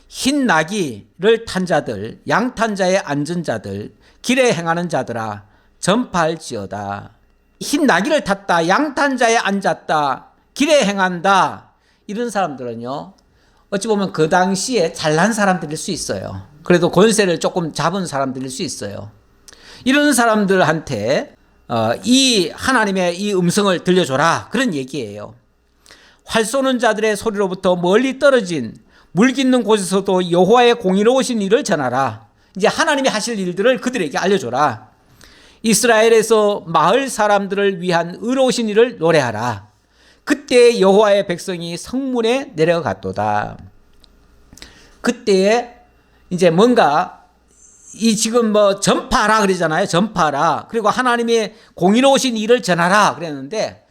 흰 나귀를 탄 자들, 양탄 자에 앉은 자들, 길에 행하는 자들아 전파할지어다. 흰 나귀를 탔다, 양탄 자에 앉았다, 길에 행한다. 이런 사람들은요, 어찌 보면 그 당시에 잘난 사람들일 수 있어요. 그래도 권세를 조금 잡은 사람들일 수 있어요. 이런 사람들한테 이 하나님의 이 음성을 들려줘라, 그런 얘기예요. 활 쏘는 자들의 소리로부터 멀리 떨어진 물 깃는 곳에서도 여호와의 공의로우신 일을 전하라. 이제 하나님이 하실 일들을 그들에게 알려줘라. 이스라엘에서 마을 사람들을 위한 의로우신 일을 노래하라. 그때 여호와의 백성이 성문에 내려갔도다. 그때에 이제 뭔가 이 지금 뭐 전파하라 그러잖아요. 전파하라. 그리고 하나님의 공의로우신 일을 전하라 그랬는데,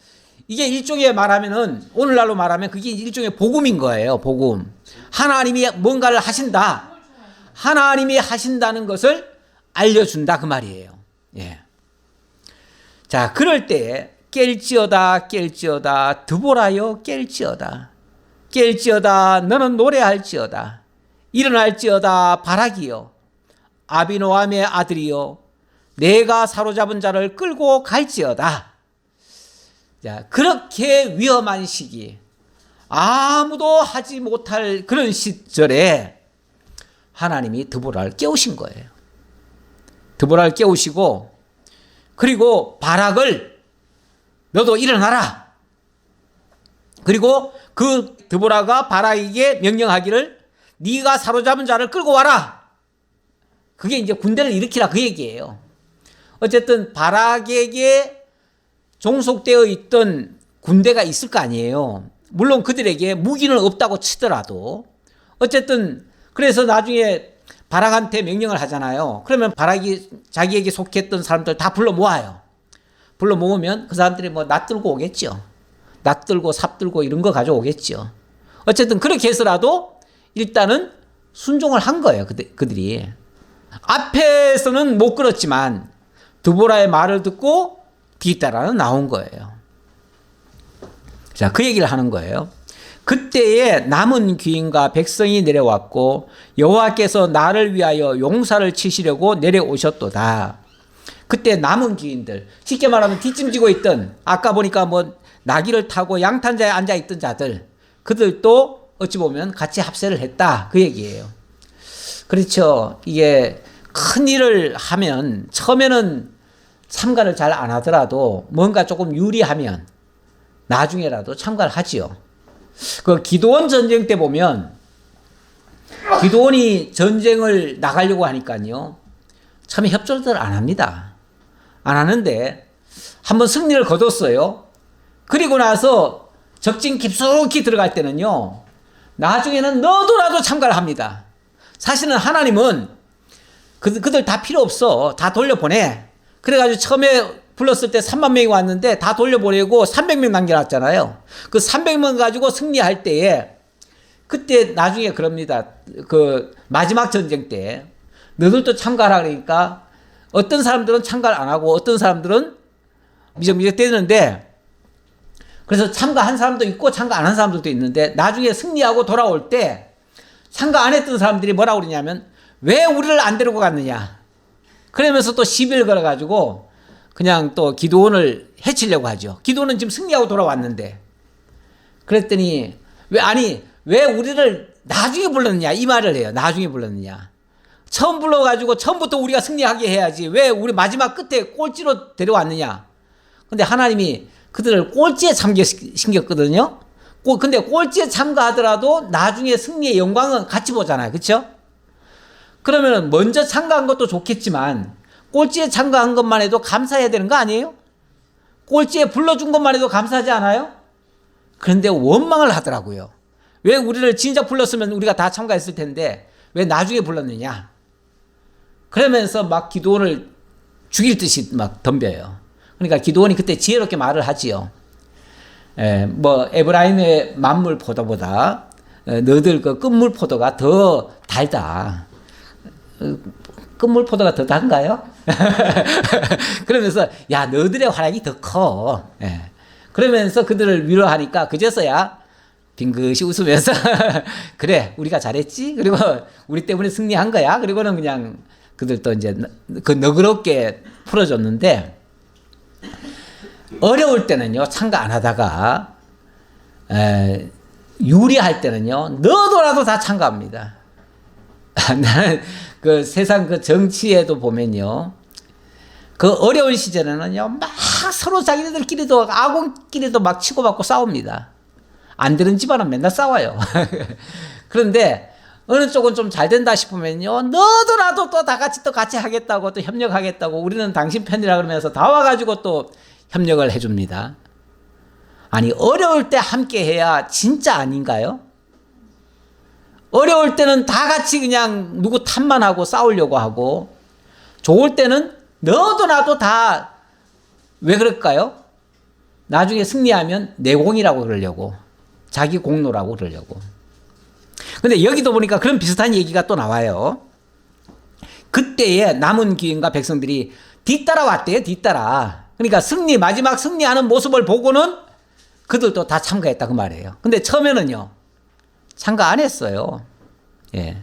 이게 일종의 말하면은, 오늘날로 말하면 그게 일종의 복음인 거예요. 복음. 하나님이 뭔가를 하신다. 하나님이 하신다는 것을 알려준다, 그 말이에요. 예. 자, 그럴 때 깰지어다 깰지어다 드보라여 깰지어다. 깰지어다 너는 노래할지어다. 일어날지어다 바라기여. 아비노함의 아들이여 내가 사로잡은 자를 끌고 갈지어다. 자, 그렇게 위험한 시기, 아무도 하지 못할 그런 시절에 하나님이 드보라를 깨우신 거예요. 드보라를 깨우시고, 그리고 바락을 너도 일어나라. 그리고 그 드보라가 바락에게 명령하기를 네가 사로잡은 자를 끌고 와라. 그게 이제 군대를 일으키라, 그 얘기예요. 어쨌든 바락에게 종속되어 있던 군대가 있을 거 아니에요. 물론 그들에게 무기는 없다고 치더라도 어쨌든, 그래서 나중에 바락한테 명령을 하잖아요. 그러면 바락이 자기에게 속했던 사람들 다 불러 모아요. 불러 모으면 그 사람들이 뭐 낫들고 오겠죠. 낫들고 삽들고 이런 거 가져오겠죠. 어쨌든 그렇게 해서라도 일단은 순종을 한 거예요. 그들이. 앞에서는 못 끌었지만 드보라의 말을 듣고 뒤따라는 나온 거예요. 자, 그 얘기를 하는 거예요. 그때에 남은 귀인과 백성이 내려왔고 여호와께서 나를 위하여 용사를 치시려고 내려오셨도다. 그때 남은 귀인들, 쉽게 말하면 뒷짐지고 있던, 아까 보니까 뭐 나귀를 타고 양탄자에 앉아있던 자들, 그들도 어찌 보면 같이 합세를 했다, 그 얘기예요. 그렇죠. 이게 큰 일을 하면 처음에는 참가를 잘 안 하더라도 뭔가 조금 유리하면 나중에라도 참가를 하지요. 그 기드온 전쟁 때 보면 기드온이 전쟁을 나가려고 하니까요, 처음에 협조를 안 합니다. 안 하는데 한번 승리를 거뒀어요. 그리고 나서 적진 깊숙이 들어갈 때는요, 나중에는 너도라도 참가를 합니다. 사실은 하나님은 그들 다 필요 없어. 다 돌려보내. 그래가지고 처음에 불렀을 때 3만 명이 왔는데 다 돌려보내고 300명 남겨놨잖아요. 그 300명 가지고 승리할 때에, 그때 나중에 그럽니다. 그 마지막 전쟁 때 너들도 참가하라 그러니까 어떤 사람들은 참가를 안 하고 어떤 사람들은 미적미적 되는데, 그래서 참가한 사람도 있고 참가 안 한 사람들도 있는데, 나중에 승리하고 돌아올 때 참가 안 했던 사람들이 뭐라고 그러냐면 왜 우리를 안 데리고 갔느냐, 그러면서 또 시비를 걸어가지고 그냥 또 기드온을 해치려고 하죠. 기드온은 지금 승리하고 돌아왔는데. 그랬더니 왜 우리를 나중에 불렀느냐, 이 말을 해요. 나중에 불렀느냐. 처음 불러가지고 처음부터 우리가 승리하게 해야지 왜 우리 마지막 끝에 꼴찌로 데려왔느냐. 근데 하나님이 그들을 꼴찌에 참가시켰거든요. 근데 꼴찌에 참가하더라도 나중에 승리의 영광은 같이 보잖아요. 그렇죠? 그러면 먼저 참가한 것도 좋겠지만 꼴찌에 참가한 것만 해도 감사해야 되는 거 아니에요? 꼴찌에 불러준 것만 해도 감사하지 않아요? 그런데 원망을 하더라고요. 왜 우리를 진작 불렀으면 우리가 다 참가했을 텐데 왜 나중에 불렀느냐. 그러면서 막 기드온을 죽일 듯이 막 덤벼요. 그러니까 기드온이 그때 지혜롭게 말을 하지요. 뭐 에브라임의 만물 포도보다 너들 그 끝물 포도가 더 달다. 끝물 포도가 더 단가요? 그러면서 야, 너들의 활약이 더 커. 그러면서 그들을 위로하니까 그제서야 빙긋이 웃으면서 그래, 우리가 잘했지. 그리고 우리 때문에 승리한 거야. 그리고는 그냥 그들도 이제 그 너그럽게 풀어줬는데, 어려울 때는요 참가 안 하다가 유리할 때는요, 너도나도 다 참가합니다. 나는 그 세상 그 정치에도 보면요, 그 어려운 시절에는요, 막 서로 자기들끼리도, 아군끼리도 막 치고받고 싸웁니다. 안 되는 집안은 맨날 싸워요. 그런데 어느 쪽은 좀 잘 된다 싶으면요, 너도 나도 또 다 같이 하겠다고, 또 협력하겠다고, 우리는 당신 편이라 그러면서 다 와가지고 또 협력을 해줍니다. 아니, 어려울 때 함께 해야 진짜 아닌가요? 어려울 때는 다 같이 그냥 누구 탓만 하고 싸우려고 하고, 좋을 때는 너도 나도 다 왜 그럴까요? 나중에 승리하면 내 공이라고 그러려고, 자기 공로라고 그러려고. 근데 여기도 보니까 그런 비슷한 얘기가 또 나와요. 그때에 남은 귀인과 백성들이 뒤따라 왔대요. 뒤따라. 그러니까 마지막 승리하는 모습을 보고는 그들도 다 참가했다 그 말이에요. 근데 처음에는요, 참가 안 했어요. 예.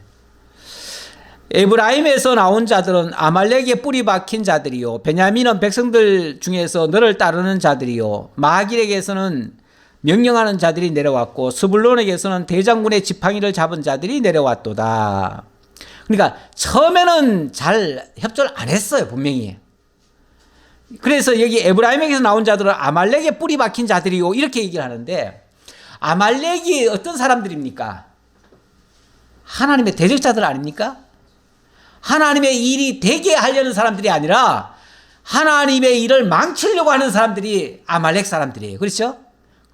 에브라임에서 나온 자들은 아말렉에 뿌리 박힌 자들이요, 베냐민은 백성들 중에서 너를 따르는 자들이요, 마길에게서는 명령하는 자들이 내려왔고, 스불론에게서는 대장군의 지팡이를 잡은 자들이 내려왔도다. 그러니까 처음에는 잘 협조를 안 했어요, 분명히. 그래서 여기 에브라임에게서 나온 자들은 아말렉에 뿌리 박힌 자들이요, 이렇게 얘기를 하는데, 아말렉이 어떤 사람들입니까? 하나님의 대적자들 아닙니까? 하나님의 일이 되게 하려는 사람들이 아니라 하나님의 일을 망치려고 하는 사람들이 아말렉 사람들이에요. 그렇죠?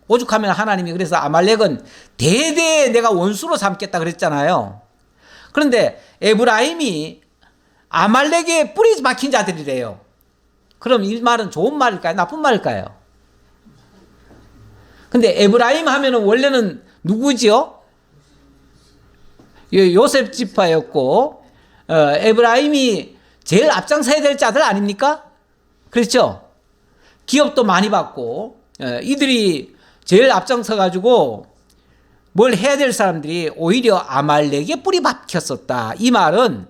오죽하면 하나님이 그래서 아말렉은 대대에 내가 원수로 삼겠다 그랬잖아요. 그런데 에브라임이 아말렉에 뿌리 박힌 자들이래요. 그럼 이 말은 좋은 말일까요? 나쁜 말일까요? 근데 에브라임 하면은 원래는 누구지요? 요셉 지파였고, 에브라임이 제일 앞장서야 될 자들 아닙니까? 그렇죠? 기업도 많이 받고, 이들이 제일 앞장서가지고 뭘 해야 될 사람들이 오히려 아말렉에 뿌리 박혔었다. 이 말은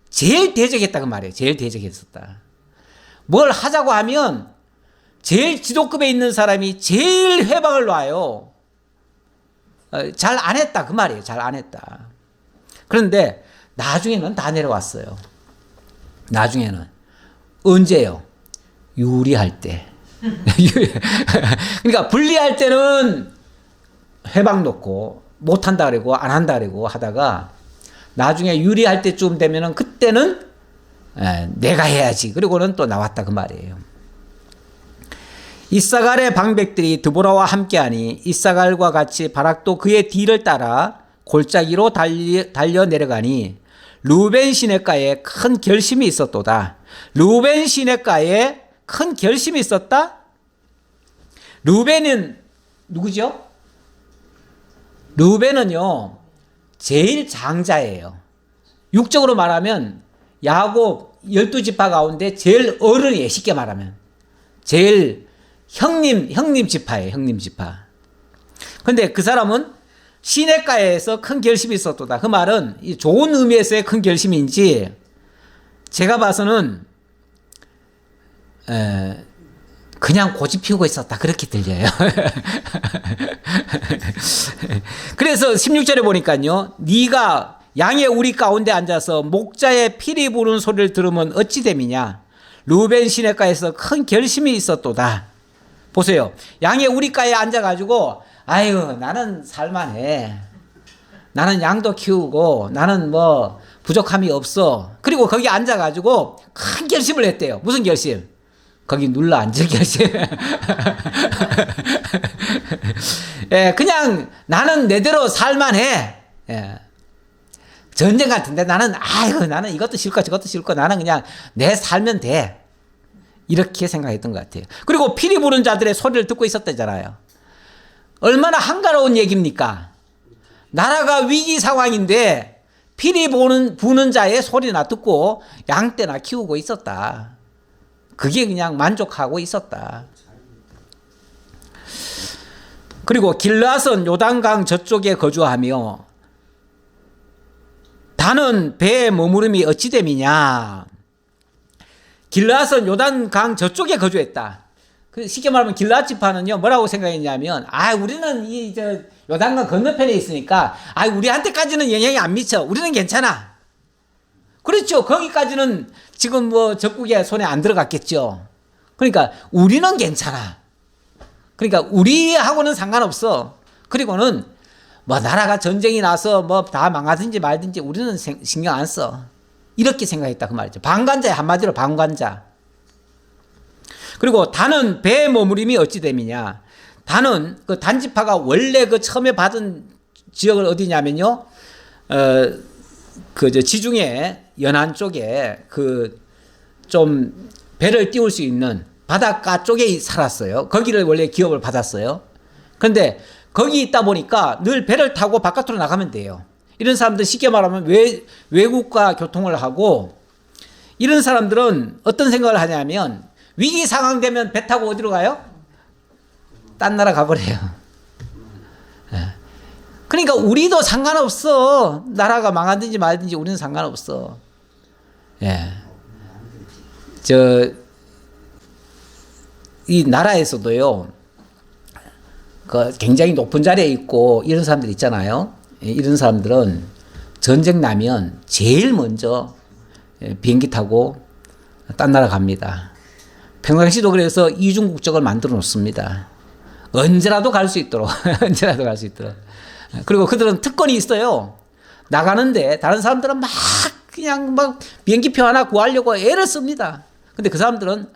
제일 대적했다 그 말이에요. 제일 대적했었다. 뭘 하자고 하면 제일 지도급에 있는 사람이 제일 회방을 놔요. 잘 안 했다 그 말이에요. 잘 안 했다. 그런데 나중에는 다 내려왔어요. 나중에는. 언제요? 유리할 때. 그러니까 불리할 때는 회방 놓고 못한다 그러고 안 한다 그러고 하다가 나중에 유리할 때쯤 되면은 그때는 내가 해야지. 그리고는 또 나왔다 그 말이에요. 이사갈의 방백들이 드보라와 함께하니 이사갈과 같이 바락도 그의 뒤를 따라 골짜기로 달려 내려가니 루벤 시냇가에 큰 결심이 있었도다. 루벤 시냇가에 큰 결심이 있었다? 루벤은 누구죠? 루벤은요, 제일 장자예요. 육적으로 말하면 야곱 12지파 가운데 제일 어른이에요. 쉽게 말하면. 제일 형님 지파예요. 형님 지파. 근데 그 사람은 시냇가에서 큰 결심이 있었도다. 그 말은 좋은 의미에서의 큰 결심인지 제가 봐서는 그냥 고집 피우고 있었다. 그렇게 들려요. 그래서 16절에 보니까요. 네가 양의 우리 가운데 앉아서 목자의 피리 부는 소리를 들으면 어찌 됨이냐. 루벤 시냇가에서 큰 결심이 있었도다. 보세요. 양의 우리가에 앉아가지고 아유 나는 살만해. 나는 양도 키우고 나는 뭐 부족함이 없어. 그리고 거기 앉아가지고 큰 결심을 했대요. 무슨 결심? 거기 눌러 앉을 결심. 예, 그냥 나는 내대로 살만해. 예. 전쟁 같은데 나는 나는 이것도 싫고 저것도 싫고 나는 그냥 내 살면 돼. 이렇게 생각했던 것 같아요. 그리고 피리 부는 자들의 소리를 듣고 있었다잖아요. 얼마나 한가로운 얘기입니까? 나라가 위기 상황인데 피리 부는 자의 소리나 듣고 양떼나 키우고 있었다. 그게 그냥 만족하고 있었다. 그리고 길앗은 요단강 저쪽에 거주하며 단은 배의 머무름이 어찌 됨이냐. 길앗은 요단강 저쪽에 거주했다. 쉽게 말하면 길라지파는요 뭐라고 생각했냐면 우리는 요단강 건너편에 있으니까 우리한테까지는 영향이 안 미쳐. 우리는 괜찮아. 그렇죠. 거기까지는 지금 뭐 적국의 손에 안 들어갔겠죠. 그러니까 우리는 괜찮아. 그러니까 우리하고는 상관없어. 그리고는 뭐 나라가 전쟁이 나서 뭐 다 망하든지 말든지 우리는 신경 안 써. 이렇게 생각했다 그 말이죠. 방관자야. 한마디로 방관자. 그리고 단은 배의 머무림이 어찌 됨이냐. 단은 그 단지파가 원래 그 처음에 받은 지역은 어디냐면요. 지중해 연안 쪽에 좀 배를 띄울 수 있는 바닷가 쪽에 살았어요. 거기를 원래 기업을 받았어요. 그런데 거기 있다 보니까 늘 배를 타고 바깥으로 나가면 돼요. 이런 사람들 쉽게 말하면 외국과 교통을 하고, 이런 사람들은 어떤 생각을 하냐면 위기 상황 되면 배 타고 어디로 가요? 딴 나라 가버려요. 그러니까 우리도 상관없어. 나라가 망하든지 말든지 우리는 상관없어. 이 나라에서도요, 굉장히 높은 자리에 있고 이런 사람들 있잖아요. 이런 사람들은 전쟁 나면 제일 먼저 비행기 타고 딴 나라 갑니다. 평상시도 그래서 이중국적을 만들어 놓습니다. 언제라도 갈 수 있도록. 언제라도 갈 수 있도록. 그리고 그들은 특권이 있어요. 나가는데 다른 사람들은 그냥 비행기표 하나 구하려고 애를 씁니다. 근데 그 사람들은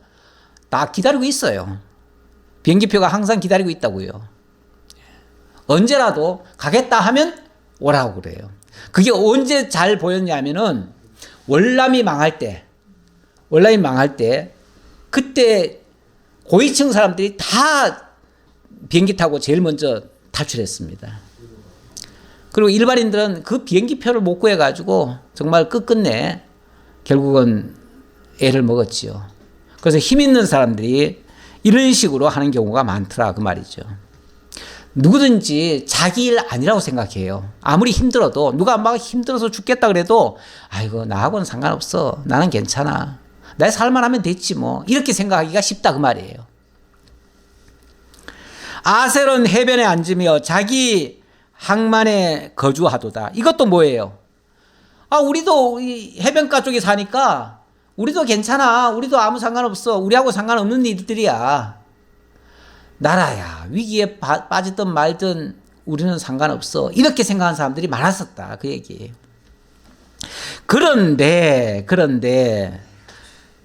다 기다리고 있어요. 비행기표가 항상 기다리고 있다고요. 언제라도 가겠다 하면 오라고 그래요. 그게 언제 잘 보였냐면은 월남이 망할 때 그때 고위층 사람들이 다 비행기 타고 제일 먼저 탈출했습니다. 그리고 일반인들은 그 비행기표를 못 구해가지고 정말 끝끝내 결국은 애를 먹었지요. 그래서 힘 있는 사람들이 이런 식으로 하는 경우가 많더라 그 말이죠. 누구든지 자기 일 아니라고 생각해요. 아무리 힘들어도, 누가 막 힘들어서 죽겠다 그래도 나하고는 상관없어. 나는 괜찮아. 내 살만 하면 됐지 뭐. 이렇게 생각하기가 쉽다 그 말이에요. 아셀은 해변에 앉으며 자기 항만에 거주하도다. 이것도 뭐예요? 우리도 이 해변가 쪽에 사니까 우리도 괜찮아. 우리도 아무 상관없어. 우리하고 상관없는 일들이야. 나라야. 위기에 빠지든 말든 우리는 상관없어. 이렇게 생각하는 사람들이 많았었다. 그 얘기. 그런데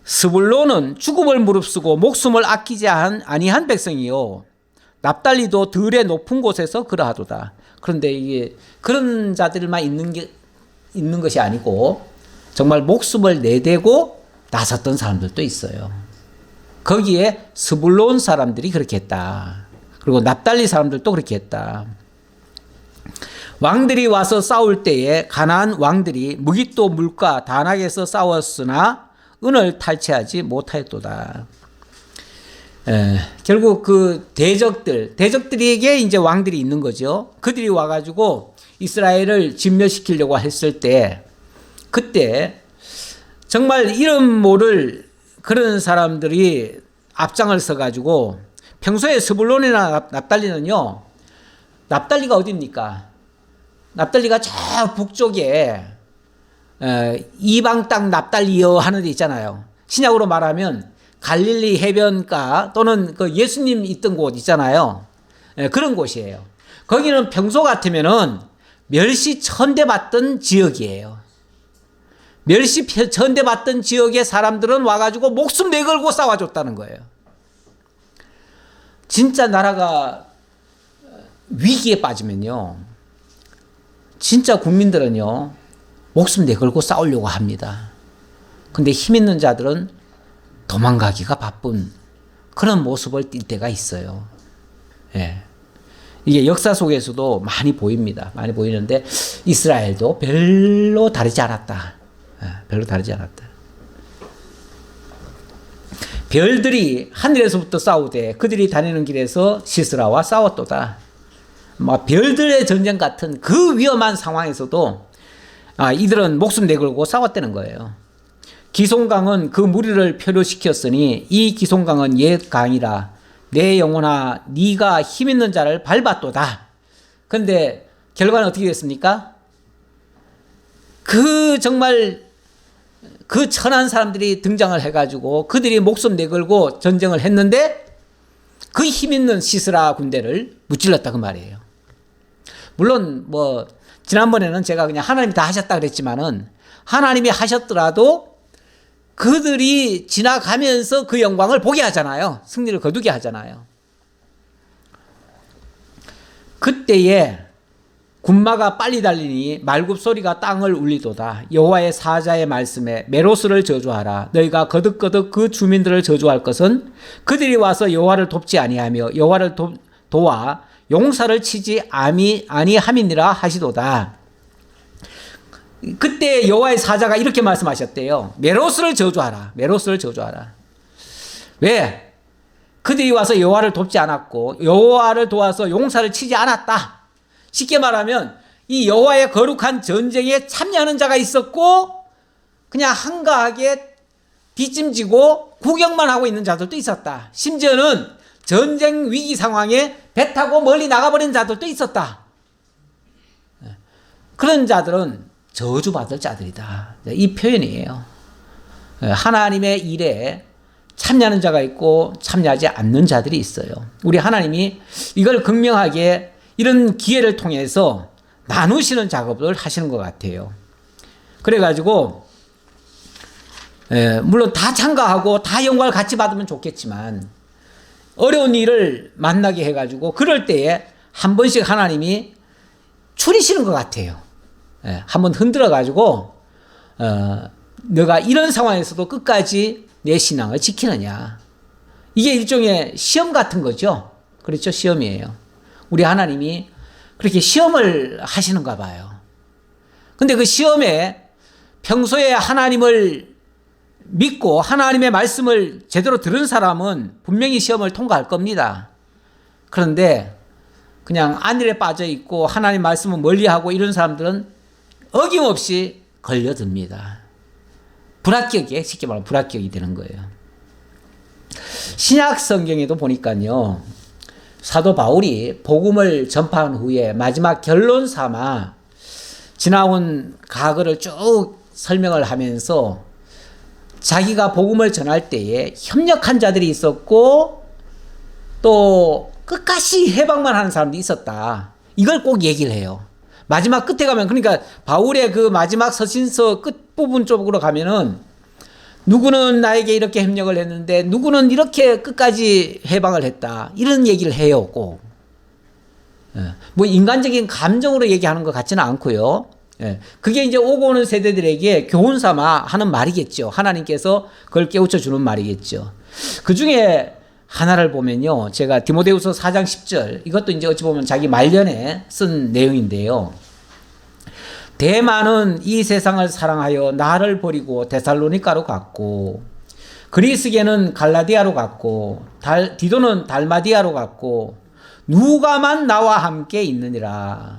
스불론은 죽음을 무릅쓰고 목숨을 아끼지 아니한 백성이요. 납달리도 들의 높은 곳에서 그러하도다. 그런데 이게 그런 자들만 있는 것이 아니고 정말 목숨을 내대고 나섰던 사람들도 있어요. 거기에 스불론 사람들이 그렇게 했다. 그리고 납달리 사람들도 그렇게 했다. 왕들이 와서 싸울 때에 가나안 왕들이 무깃도 물과 다낙에서 싸웠으나 은을 탈취하지 못하였도다. 결국 그 대적들에게 이제 왕들이 있는 거죠. 그들이 와가지고 이스라엘을 진멸시키려고 했을 때, 그때 정말 이름 모를 그런 사람들이 앞장을 서가지고, 평소에 스불론이나 납달리는요, 납달리가 어디입니까? 납달리가 저 북쪽에 이방 땅 납달리여 하는 데 있잖아요. 신약으로 말하면 갈릴리 해변가 또는 그 예수님 있던 곳 있잖아요. 그런 곳이에요. 거기는 평소 같으면은 멸시 천대받던 지역이에요. 멸시 천대받던 지역의 사람들은 와가지고 목숨 내걸고 싸워줬다는 거예요. 진짜 나라가 위기에 빠지면요, 진짜 국민들은요 목숨 내걸고 싸우려고 합니다. 근데 힘 있는 자들은 도망가기가 바쁜 그런 모습을 띌 때가 있어요. 이게 역사 속에서도 많이 보입니다. 많이 보이는데 이스라엘도 별로 다르지 않았다. 별로 다르지 않았다. 별들이 하늘에서부터 싸우되 그들이 다니는 길에서 시스라와 싸웠도다. 별들의 전쟁 같은 그 위험한 상황에서도 이들은 목숨 내걸고 싸웠다는 거예요. 기송강은 그 무리를 표류시켰으니 이 기송강은 옛 강이라 내 영혼아 네가 힘 있는 자를 밟았도다. 그런데 결과는 어떻게 됐습니까? 그 정말 그 천한 사람들이 등장을 해가지고 그들이 목숨 내걸고 전쟁을 했는데 그 힘 있는 시스라 군대를 무찔렀다 그 말이에요. 물론 뭐 지난번에는 제가 그냥 하나님이 다 하셨다 그랬지만은 하나님이 하셨더라도 그들이 지나가면서 그 영광을 보게 하잖아요. 승리를 거두게 하잖아요. 그때에 군마가 빨리 달리니 말굽소리가 땅을 울리도다. 여호와의 사자의 말씀에 메로스를 저주하라. 너희가 거듭거듭 그 주민들을 저주할 것은 그들이 와서 여호와를 돕지 아니하며 여호와를 도와 용사를 치지 아니함이니라 하시도다. 그때 여호와의 사자가 이렇게 말씀하셨대요. 메로스를 저주하라. 메로스를 저주하라. 왜? 그들이 와서 여호와를 돕지 않았고 여호와를 도와서 용사를 치지 않았다. 쉽게 말하면 이 여호와의 거룩한 전쟁에 참여하는 자가 있었고 그냥 한가하게 뒷짐지고 구경만 하고 있는 자들도 있었다. 심지어는 전쟁 위기 상황에 배 타고 멀리 나가버린 자들도 있었다. 그런 자들은 저주받을 자들이다. 이 표현이에요. 하나님의 일에 참여하는 자가 있고 참여하지 않는 자들이 있어요. 우리 하나님이 이걸 극명하게 이런 기회를 통해서 나누시는 작업을 하시는 것 같아요. 그래가지고 물론 다 참가하고 다 영광을 같이 받으면 좋겠지만 어려운 일을 만나게 해가지고 그럴 때에 한 번씩 하나님이 추리시는 것 같아요. 한번 흔들어가지고 너가 이런 상황에서도 끝까지 내 신앙을 지키느냐. 이게 일종의 시험 같은 거죠. 그렇죠? 시험이에요. 우리 하나님이 그렇게 시험을 하시는가 봐요. 근데 그 시험에 평소에 하나님을 믿고 하나님의 말씀을 제대로 들은 사람은 분명히 시험을 통과할 겁니다. 그런데 그냥 안일에 빠져 있고 하나님 말씀을 멀리하고 이런 사람들은 어김없이 걸려듭니다. 불합격에 쉽게 말하면 불합격이 되는 거예요. 신약 성경에도 보니까요. 사도 바울이 복음을 전파한 후에 마지막 결론 삼아 지나온 과거를 쭉 설명을 하면서 자기가 복음을 전할 때에 협력한 자들이 있었고 또 끝까지 해방만 하는 사람도 있었다. 이걸 꼭 얘기를 해요. 마지막 끝에 가면 그러니까 바울의 그 마지막 서신서 끝부분 쪽으로 가면은 누구는 나에게 이렇게 협력을 했는데 누구는 이렇게 끝까지 해방을 했다. 이런 얘기를 해요. 꼭. 뭐 인간적인 감정으로 얘기하는 것 같지는 않고요. 그게 이제 오고 오는 세대들에게 교훈 삼아 하는 말이겠죠. 하나님께서 그걸 깨우쳐 주는 말이겠죠. 그 중에 하나를 보면요. 제가 디모데후서 4장 10절 이것도 이제 어찌 보면 자기 말년에 쓴 내용인데요. 대만은 이 세상을 사랑하여 나를 버리고 데살로니가로 갔고 그리스계는 갈라디아로 갔고 디도는 달마디아로 갔고 누가만 나와 함께 있느니라.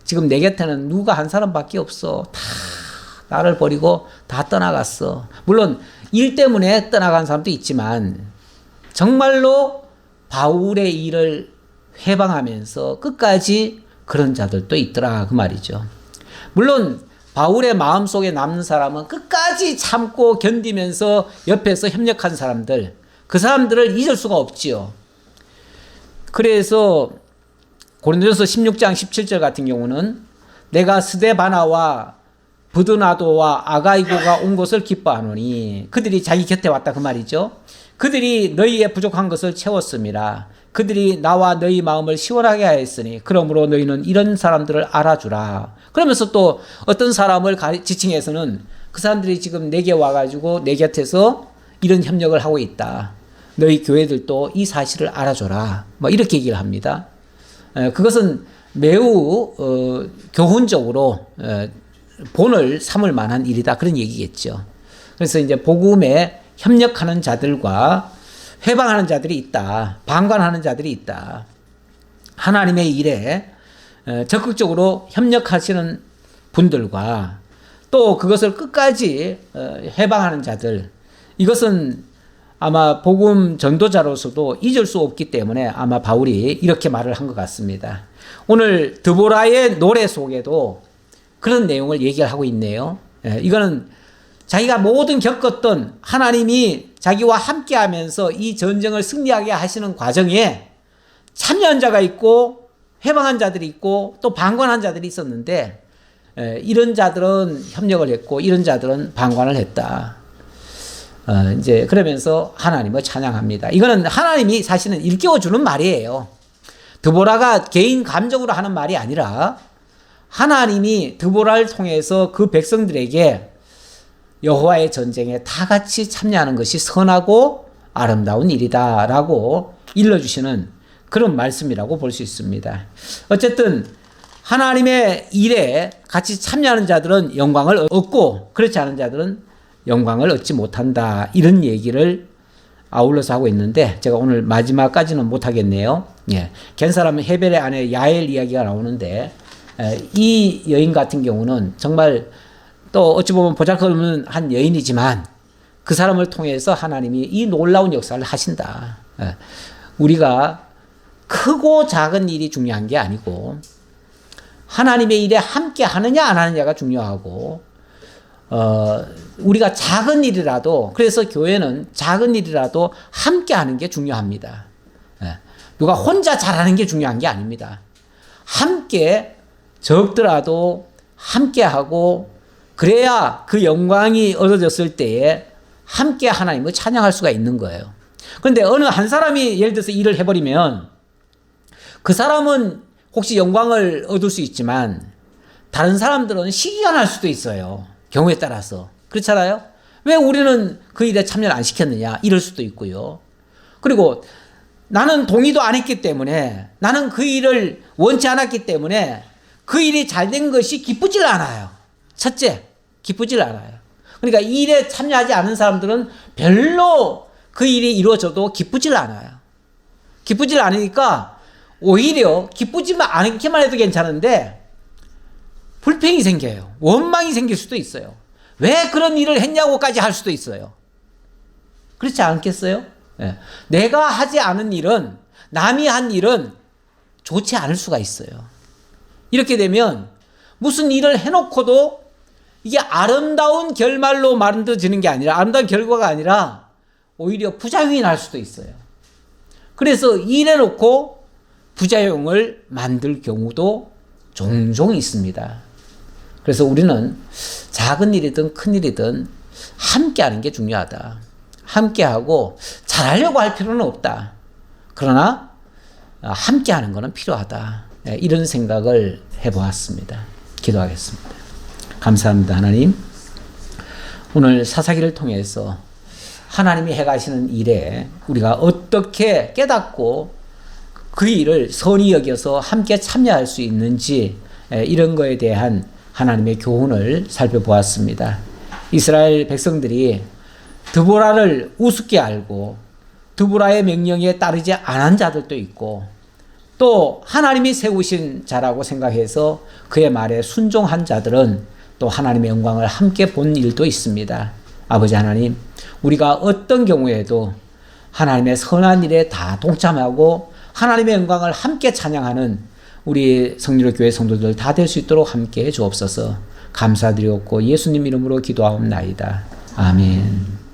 지금 내 곁에는 누가 한 사람밖에 없어. 다 나를 버리고 다 떠나갔어. 물론 일 때문에 떠나간 사람도 있지만 정말로 바울의 일을 회방하면서 끝까지 그런 자들도 있더라 그 말이죠. 물론 바울의 마음속에 남는 사람은 끝까지 참고 견디면서 옆에서 협력한 사람들, 그 사람들을 잊을 수가 없지요. 그래서 고린도전서 16장 17절 같은 경우는 내가 스데바나와 브드나도와 아가이고가 온 것을 기뻐하노니 그들이 자기 곁에 왔다 그 말이죠. 그들이 너희의 부족한 것을 채웠음이라. 그들이 나와 너희 마음을 시원하게 하였으니 그러므로 너희는 이런 사람들을 알아주라. 그러면서 또 어떤 사람을 지칭해서는 그 사람들이 지금 내게 와가지고 내 곁에서 이런 협력을 하고 있다. 너희 교회들도 이 사실을 알아줘라. 뭐 이렇게 얘기를 합니다. 그것은 매우 교훈적으로 본을 삼을 만한 일이다. 그런 얘기겠죠. 그래서 이제 복음에 협력하는 자들과 회방하는 자들이 있다. 방관하는 자들이 있다. 하나님의 일에 적극적으로 협력하시는 분들과 또 그것을 끝까지 회방하는 자들. 이것은 아마 복음 전도자로서도 잊을 수 없기 때문에 아마 바울이 이렇게 말을 한 것 같습니다. 오늘 드보라의 노래 속에도 그런 내용을 얘기를 하고 있네요. 이거는 자기가 모든 겪었던 하나님이 자기와 함께 하면서 이 전쟁을 승리하게 하시는 과정에 참여한 자가 있고 회방한 자들이 있고 또 방관한 자들이 있었는데 이런 자들은 협력을 했고 이런 자들은 방관을 했다. 이제 그러면서 하나님을 찬양합니다. 이거는 하나님이 사실은 일깨워 주는 말이에요. 드보라가 개인 감정으로 하는 말이 아니라 하나님이 드보라를 통해서 그 백성들에게 여호와의 전쟁에 다 같이 참여하는 것이 선하고 아름다운 일이다라고 일러주시는 그런 말씀이라고 볼 수 있습니다. 어쨌든 하나님의 일에 같이 참여하는 자들은 영광을 얻고 그렇지 않은 자들은 영광을 얻지 못한다. 이런 얘기를 아울러서 하고 있는데 제가 오늘 마지막까지는 못하겠네요. 겐사람 헤벨의 아내 야엘 이야기가 나오는데 이 여인 같은 경우는 정말 또 어찌 보면 보잘것없는 한 여인이지만 그 사람을 통해서 하나님이 이 놀라운 역사를 하신다. 우리가 크고 작은 일이 중요한 게 아니고 하나님의 일에 함께 하느냐 안 하느냐가 중요하고 우리가 작은 일이라도 그래서 교회는 작은 일이라도 함께 하는 게 중요합니다. 누가 혼자 잘하는 게 중요한 게 아닙니다. 함께 적더라도 함께 하고 그래야 그 영광이 얻어졌을 때에 함께 하나님을 찬양할 수가 있는 거예요. 그런데 어느 한 사람이 예를 들어서 일을 해버리면 그 사람은 혹시 영광을 얻을 수 있지만 다른 사람들은 시기가 날 수도 있어요. 경우에 따라서. 그렇잖아요? 왜 우리는 그 일에 참여를 안 시켰느냐 이럴 수도 있고요. 그리고 나는 동의도 안 했기 때문에 나는 그 일을 원치 않았기 때문에 그 일이 잘 된 것이 기쁘질 않아요. 첫째, 기쁘질 않아요. 그러니까 이 일에 참여하지 않은 사람들은 별로 그 일이 이루어져도 기쁘질 않아요. 기쁘질 않으니까 오히려 기쁘지만 않기만 해도 괜찮은데 불평이 생겨요. 원망이 생길 수도 있어요. 왜 그런 일을 했냐고까지 할 수도 있어요. 그렇지 않겠어요? 내가 하지 않은 일은 남이 한 일은 좋지 않을 수가 있어요. 이렇게 되면 무슨 일을 해놓고도 이게 아름다운 결말로 만들어지는 게 아니라 아름다운 결과가 아니라 오히려 부작용이 날 수도 있어요. 그래서 일해놓고 부작용을 만들 경우도 종종 있습니다. 그래서 우리는 작은 일이든 큰 일이든 함께 하는 게 중요하다. 함께 하고 잘하려고 할 필요는 없다. 그러나 함께 하는 것은 필요하다. 이런 생각을 해보았습니다. 기도하겠습니다. 감사합니다. 하나님, 오늘 사사기를 통해서 하나님이 해가시는 일에 우리가 어떻게 깨닫고 그 일을 선히 여겨서 함께 참여할 수 있는지 이런 거에 대한 하나님의 교훈을 살펴보았습니다. 이스라엘 백성들이 드보라를 우습게 알고 드보라의 명령에 따르지 않은 자들도 있고 또 하나님이 세우신 자라고 생각해서 그의 말에 순종한 자들은 또 하나님의 영광을 함께 본 일도 있습니다. 아버지 하나님, 우리가 어떤 경우에도 하나님의 선한 일에 다 동참하고 하나님의 영광을 함께 찬양하는 우리 성리로교회 성도들 다 될 수 있도록 함께 해 주옵소서. 감사드리옵고 예수님 이름으로 기도하옵나이다. 아멘.